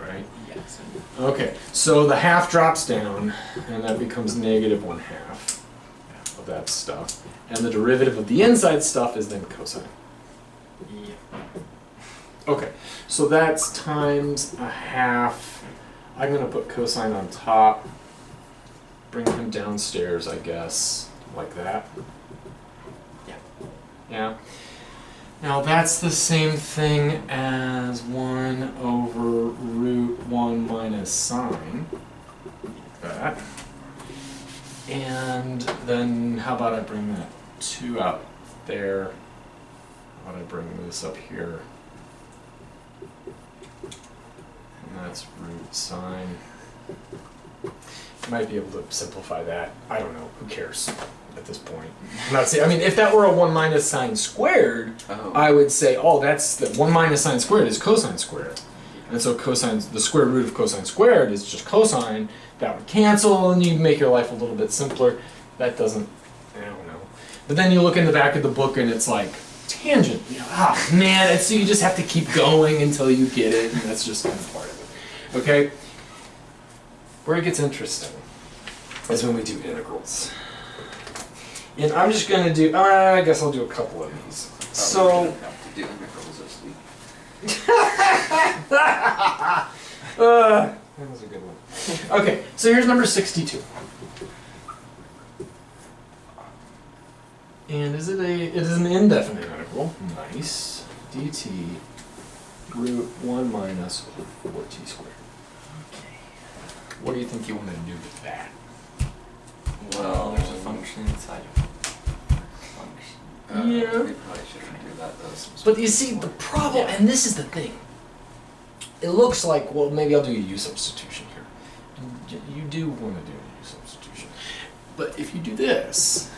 right? Yes. Okay, so the half drops down, and that becomes negative 1/2 of that stuff. And the derivative of the inside stuff is then cosine. Yeah. Okay, so that's times 1/2. I'm going to put cosine on top. Bring him downstairs, I guess, like that. Yeah. Yeah. Now that's the same thing as 1 over root 1 minus sine. That. And then how about I bring that 2 out there? How about I bring this up here? And that's root sine. You might be able to simplify that. I don't know. Who cares at this point? I'm not saying, I mean, if that were a 1 minus sine squared, I would say, oh, that's the 1 minus sine squared is cosine squared. And so cosine, the square root of cosine squared is just cosine. That would cancel, and you make your life a little bit simpler. That doesn't, I don't know. But then you look in the back of the book, and it's like tangent. You know, man, and so you just have to keep going until you get it, and that's just kind of part of it. Okay? Where it gets interesting is when we do integrals. And I'm just going to do, I guess I'll do a couple of these. So, we're gonna have to do integrals this week. that was a good one. Okay, so here's number 62. And it is an indefinite integral. Nice. dt root 1 minus 4t squared. Okay. What do you think you want to do with that? Well, there's a function inside of function. Yeah. We probably shouldn't do that though. But you see, the problem, and this is the thing, it looks like, well, maybe I'll do a u substitution here. And you do want to do a u substitution. But if you do this,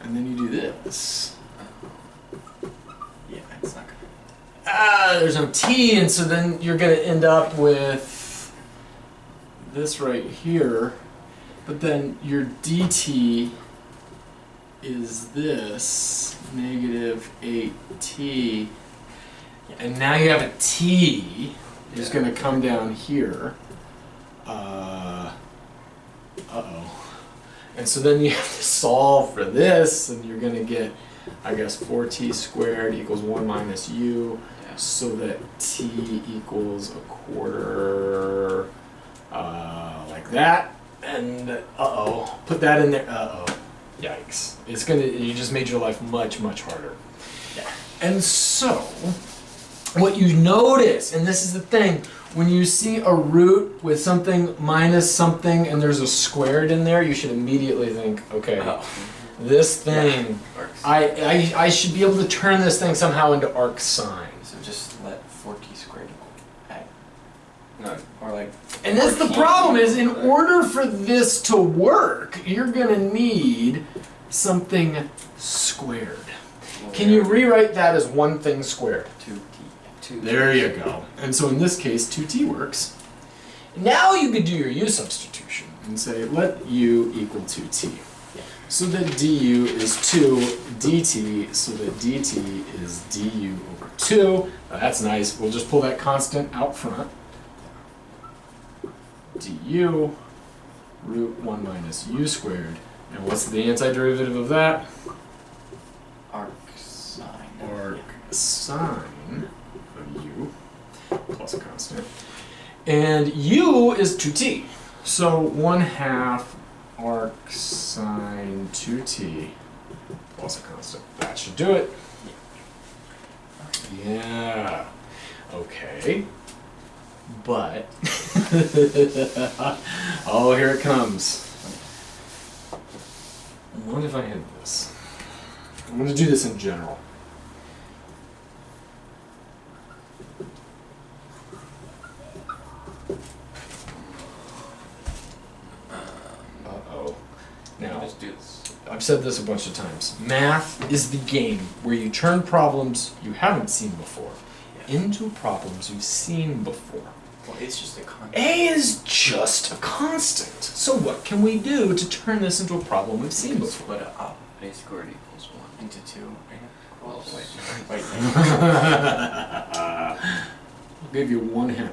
and then you do this, Yeah, it's not gonna. there's no t, and so then you're going to end up with this right here, but then your dt is this, negative 8t, and now you have a t is going to come down here. And so then you have to solve for this, and you're going to get, I guess, 4t squared equals 1 minus u, so that t equals 1/4, like that, and put that in there, yikes. It's gonna, you just made your life much, much harder. Yeah. And so, what you notice, and this is the thing, when you see a root with something minus something and there's a squared in there, you should immediately think, okay, this thing, I should be able to turn this thing somehow into arcsin. So just let 4t squared equal a. No. Or like. And that's the problem, is in order for this to work, you're gonna need something squared. Can you rewrite that as one thing squared? 2t. There you go. And so in this case, 2t works. Now you could do your u substitution and say, let u equal 2t. So that du is 2 dt, so that dt is du over 2. Now that's nice. We'll just pull that constant out front. Du root 1 minus u squared. And what's the antiderivative of that? Arcsin. Arcsin of u plus a constant. And u is 2t. So 1/2 arcsin 2t plus a constant. That should do it. Yeah. Okay. But, oh, here it comes. What if I had this? I'm going to do this in general. Uh-oh. Now, Just do this. I've said this a bunch of times. Math is the game where you turn problems you haven't seen before into problems you've seen before. Well, it's just a constant. A is just a constant. So what can we do to turn this into a problem we've seen before? Split it up A squared equals 1. into 2. Well, Wait. I'll give you one hint.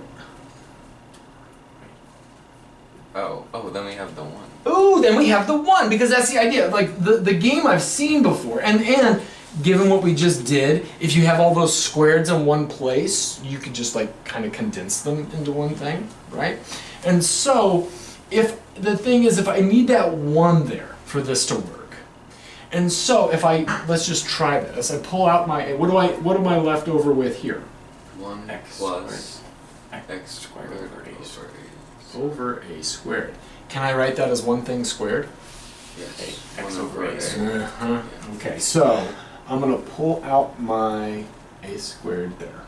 Oh, then we have the 1. Ooh, then we have the 1, because that's the idea. Like, the game I've seen before, and given what we just did, if you have all those squareds in one place, you could just, like, kind of condense them into one thing, right? And so, if I need that 1 there for this to work, and so let's just try this. I pull out my, what am I left over with here? 1 X plus squared. x squared over a squared. Over a squared. Can I write that as one thing squared? Yes. X 1 over a a. squared. Uh-huh. Okay, so I'm going to pull out my a squared there.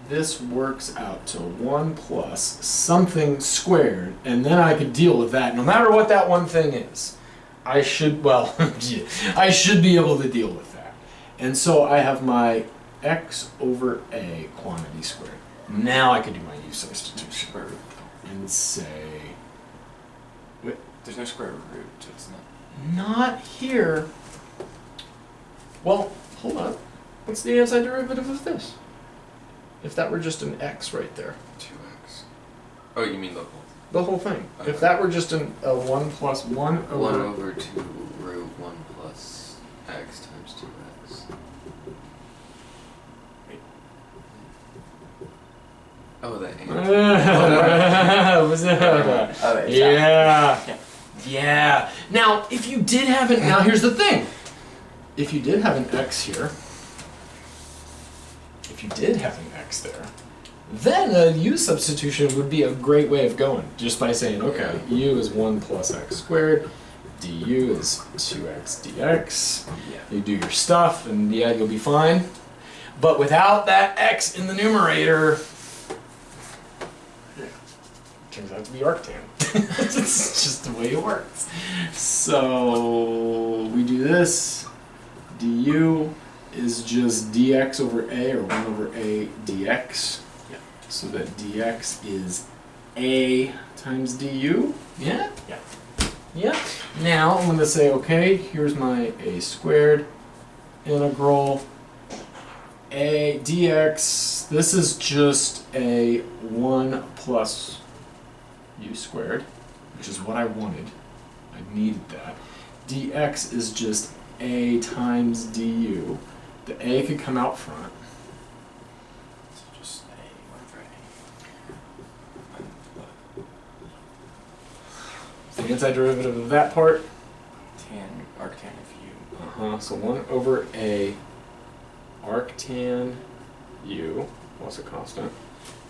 This works out to 1 plus something squared, and then I could deal with that no matter what that one thing is. I should be able to deal with that. And so I have my x over a quantity squared. Now I can do my u substitution Square root. and say, There's no square root, so it's not. not here. Well, hold on. What's the antiderivative of this? If that were just an x right there. 2x. Oh, you mean the whole? The whole thing. Okay. If that were just a 1 plus 1 over... 1 over 2 root 1 plus x times 2x. Oh, the and. Yeah. Now, if you did have an... Now, here's the thing. If you did have an x here, if you did have an x there, then a u substitution would be a great way of going, just by saying, okay, u is 1 plus x squared, du is 2x dx. Yeah. You do your stuff, and yeah, you'll be fine. But without that x in the numerator, it turns out to be arctan. It's just the way it works. So we do this. Du is just dx over a, or 1 over a dx. Yeah. So that dx is a times du. Yeah? Yeah. Yeah. Now I'm going to say, okay, here's my a squared integral a dx. This is just a 1 plus u squared, which is what I wanted. I needed that. Dx is just a times du. The a could come out front. So just a 1 for a. The antiderivative of that part. Arctan of u. So 1 over a arctan u, plus a constant.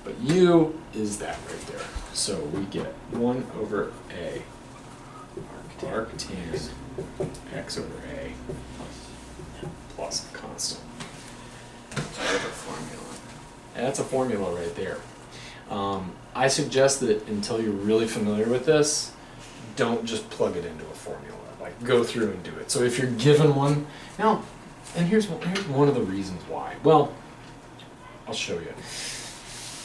But u is that right there. So we get 1 over a arctan x over a plus a constant. So that's a formula. That's a formula right there. I suggest that until you're really familiar with this, don't just plug it into a formula. Like, go through and do it. So if you're given one, now, and here's one of the reasons why. Well, I'll show you.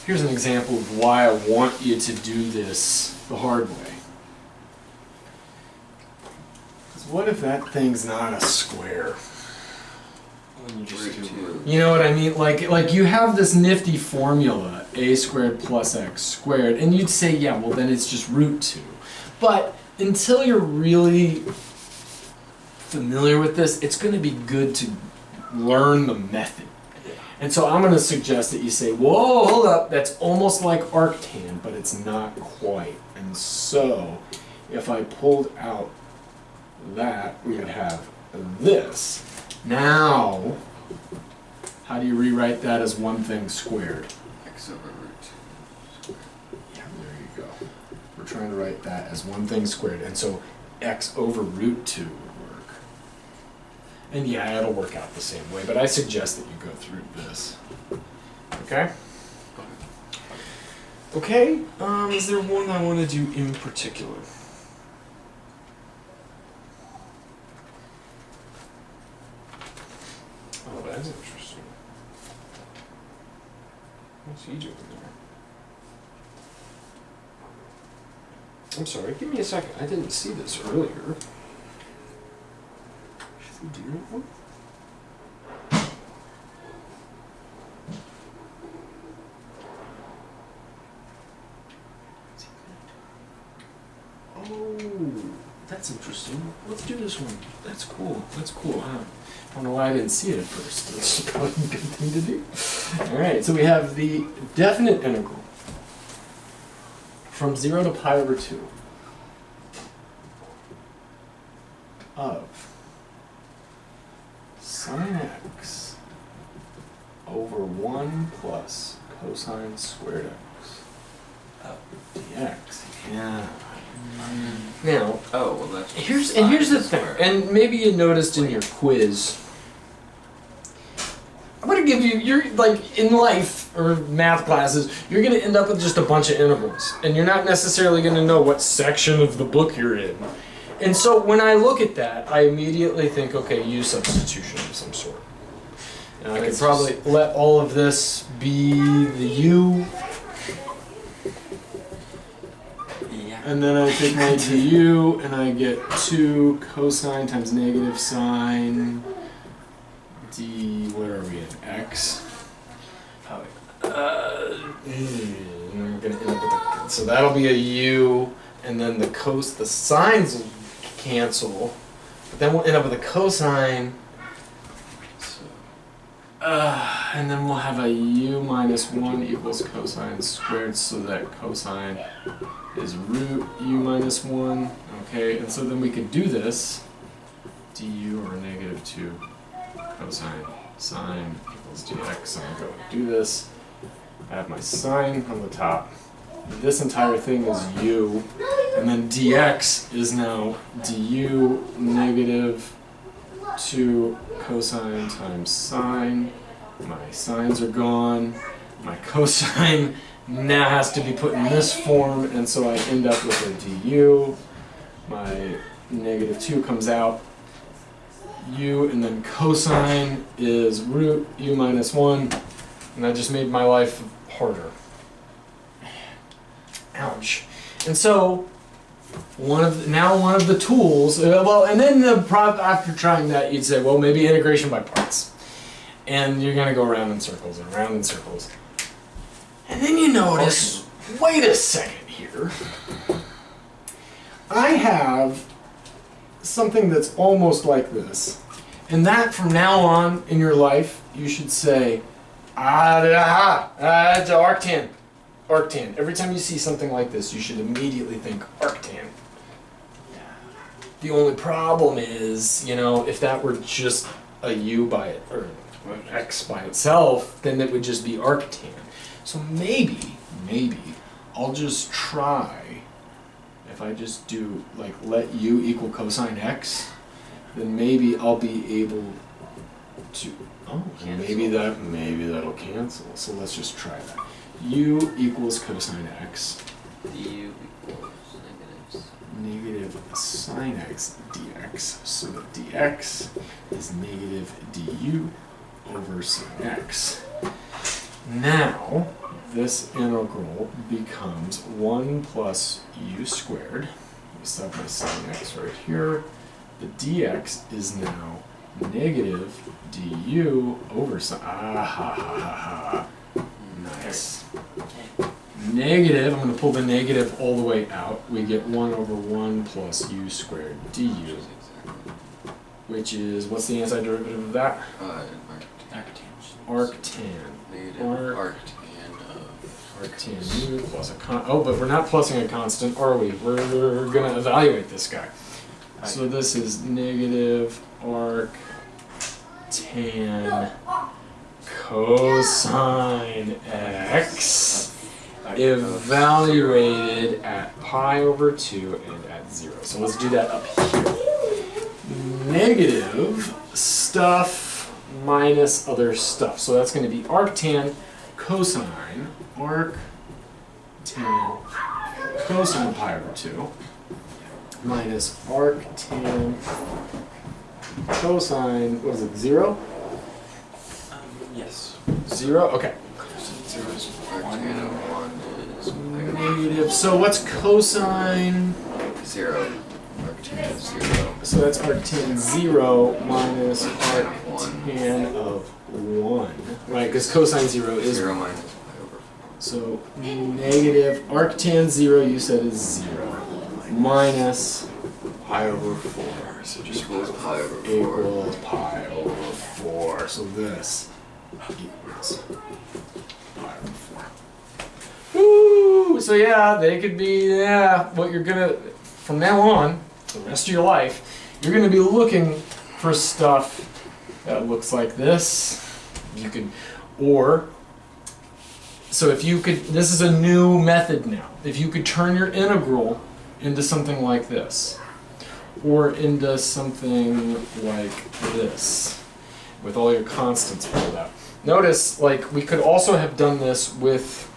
Here's an example of why I want you to do this the hard way. Because what if that thing's not a square? When you just Root do 2. You know what I mean? Like you have this nifty formula, a squared plus x squared, and you'd say, yeah, well then it's just root 2. But until you're really familiar with this, it's going to be good to learn the method. And so I'm going to suggest that you say, whoa, hold up, that's almost like arctan, but it's not quite. And so if I pulled out that, we would have this. Now, how do you rewrite that as one thing squared? X over root 2. Yeah, there you go. We're trying to write that as one thing squared, and so x over root 2 would work. And yeah, it'll work out the same way, but I suggest that you go through this. Okay? Okay, is there one I want to do in particular? Oh, that's interesting. What's he doing there? I'm sorry. Give me a second. I didn't see this earlier. Should we do that one? Oh, that's interesting. Let's do this one. That's cool. That's cool. I don't know why I didn't see it at first. That's probably a good thing to do. All right, so we have the definite integral from 0 to pi over 2 of sine x over 1 plus cosine squared x dx. Yeah. Now, oh, well, that's here's the thing, and maybe you noticed in your quiz. I'm gonna give you, you're like in life or math classes, you're gonna end up with just a bunch of integrals, and you're not necessarily gonna know what section of the book you're in. And so when I look at that, I immediately think, okay, u substitution of some sort. And I could probably let all of this be the u. And then I take my du, and I get 2 cosine times negative sine d, where are we at, x? And we're going to end up with a, so that'll be a u, and then the sines will cancel, but then we'll end up with a cosine, and then we'll have a u minus 1 equals cosine squared, so that cosine is root u minus 1, okay, and so then we could do this, du or negative 2 cosine sine equals dx, so I'm going to do this. I have my sine on the top, this entire thing is u, and then dx is now du negative 2 cosine times sine, my sines are gone, my cosine now has to be put in this form, and so I end up with a du. My negative 2 comes out, u, and then cosine is root u minus 1, and I just made my life harder. Ouch. And so, one of the tools, well, and then after trying that, you'd say, well, maybe integration by parts. And you're going to go around in circles and around in circles. And then you notice, wait a second here, I have something that's almost like this. And that from now on in your life, you should say, it's arctan. Arctan. Every time you see something like this, you should immediately think arctan. The only problem is, if that were just a u by it, or x by itself, then it would just be arctan. So maybe, I'll just try, if I just do, let u equal cosine x, then maybe I'll be able to, and maybe that'll cancel. So let's just try that. U equals cosine x. du equals negative sine x dx. So that dx is negative du over sine x. Now, this integral becomes 1 plus u squared. I still have my sine x right here. The dx is now negative du over sine. Nice. Negative, I'm going to pull the negative all the way out. We get 1 over 1 plus u squared du. Which is, what's the antiderivative of that? Arctan. Arctan u plus a but we're not plussing a constant, are we? We're going to evaluate this guy. So this is negative arctan cosine x evaluated at pi over 2 and at 0. So let's do that up here. Negative stuff minus other stuff. So that's going to be arctan cosine pi over 2 minus arctan cosine, what is it, 0? Yes. 0? Okay. arctan of 1 is negative. So what's cosine? 0. Arctan 0. So that's arctan 0 minus arctan of 1. Right, because cosine 0 is 0 minus pi over 4. So negative arctan 0 you said is 0 minus pi over 4. So just Equals pi over 4. equals pi over 4. So this equals pi over 4. Woo! So yeah, they could be, what you're gonna, from now on, the rest of your life, you're gonna be looking for stuff that looks like this. You could, or, so if you could, this is a new method now. If you could turn your integral into something like this, or into something like this, with all your constants pulled out. Notice, like, we could also have done this with,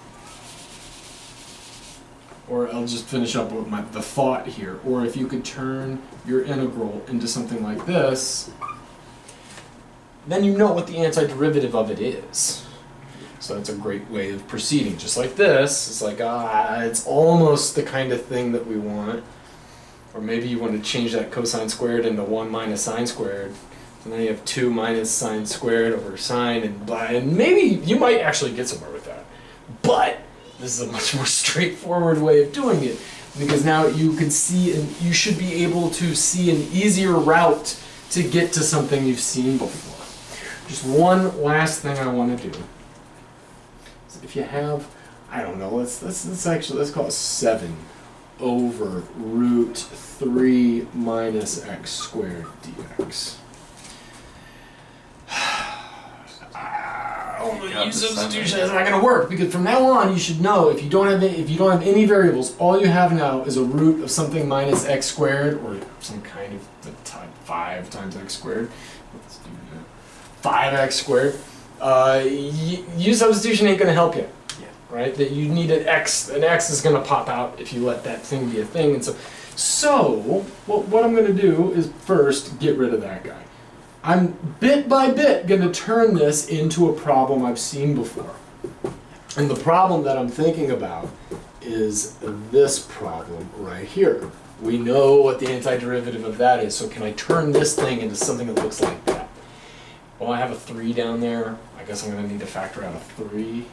or I'll just finish up with the thought here, or if you could turn your integral into something like this, then you know what the antiderivative of it is. So that's a great way of proceeding. Just like this, it's like, it's almost the kind of thing that we want. Or maybe you want to change that cosine squared into 1 minus sine squared. So now you have 2 minus sine squared over sine and blah, and maybe you might actually get somewhere with that. But this is a much more straightforward way of doing it, because now you can see, and you should be able to see an easier route to get to something you've seen before. Just one last thing I want to do. So if you have, I don't know, let's call it 7 over root 3 minus x squared dx. Substitution is not going to work, because from now on you should know if you don't have any variables, all you have now is a root of something minus x squared, or some kind of 5 times x squared. Let's do that. 5x squared. U substitution ain't going to help you. Right? That you need an x is going to pop out if you let that thing be a thing. And so what I'm going to do is first get rid of that guy. I'm bit by bit going to turn this into a problem I've seen before. And the problem that I'm thinking about is this problem right here. We know what the antiderivative of that is, so can I turn this thing into something that looks like that? Well, I have a 3 down there. I guess I'm going to need to factor out a 3.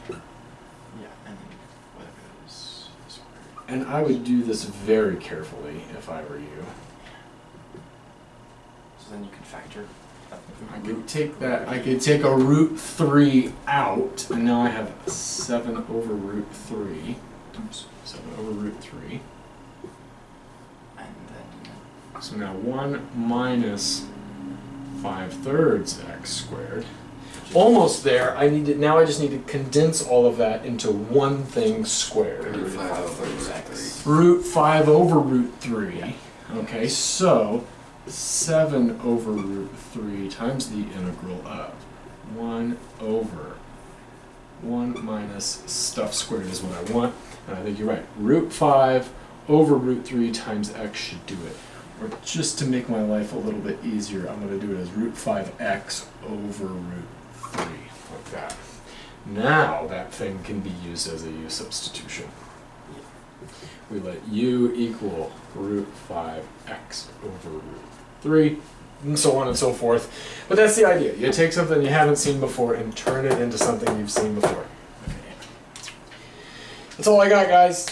And I would do this very carefully if I were you. So then you can factor. I could take that, I could take a root 3 out, and now I have 7 over root 3. Oops, 7 over root 3. And then... So now 1 minus 5/3 x squared. Almost there. Now I just need to condense all of that into one thing squared. Root 5 over x. Root 5 over root 3. Okay, so 7 over root 3 times the integral of 1 over 1 minus stuff squared is what I want. And I think you're right. Root 5 over root 3 times x should do it. Or just to make my life a little bit easier, I'm going to do it as root 5x over root 3, like that. Now that thing can be used as a u substitution. We let u equal root 5x over root 3, and so on and so forth. But that's the idea. You take something you haven't seen before and turn it into something you've seen before. That's all I got, guys.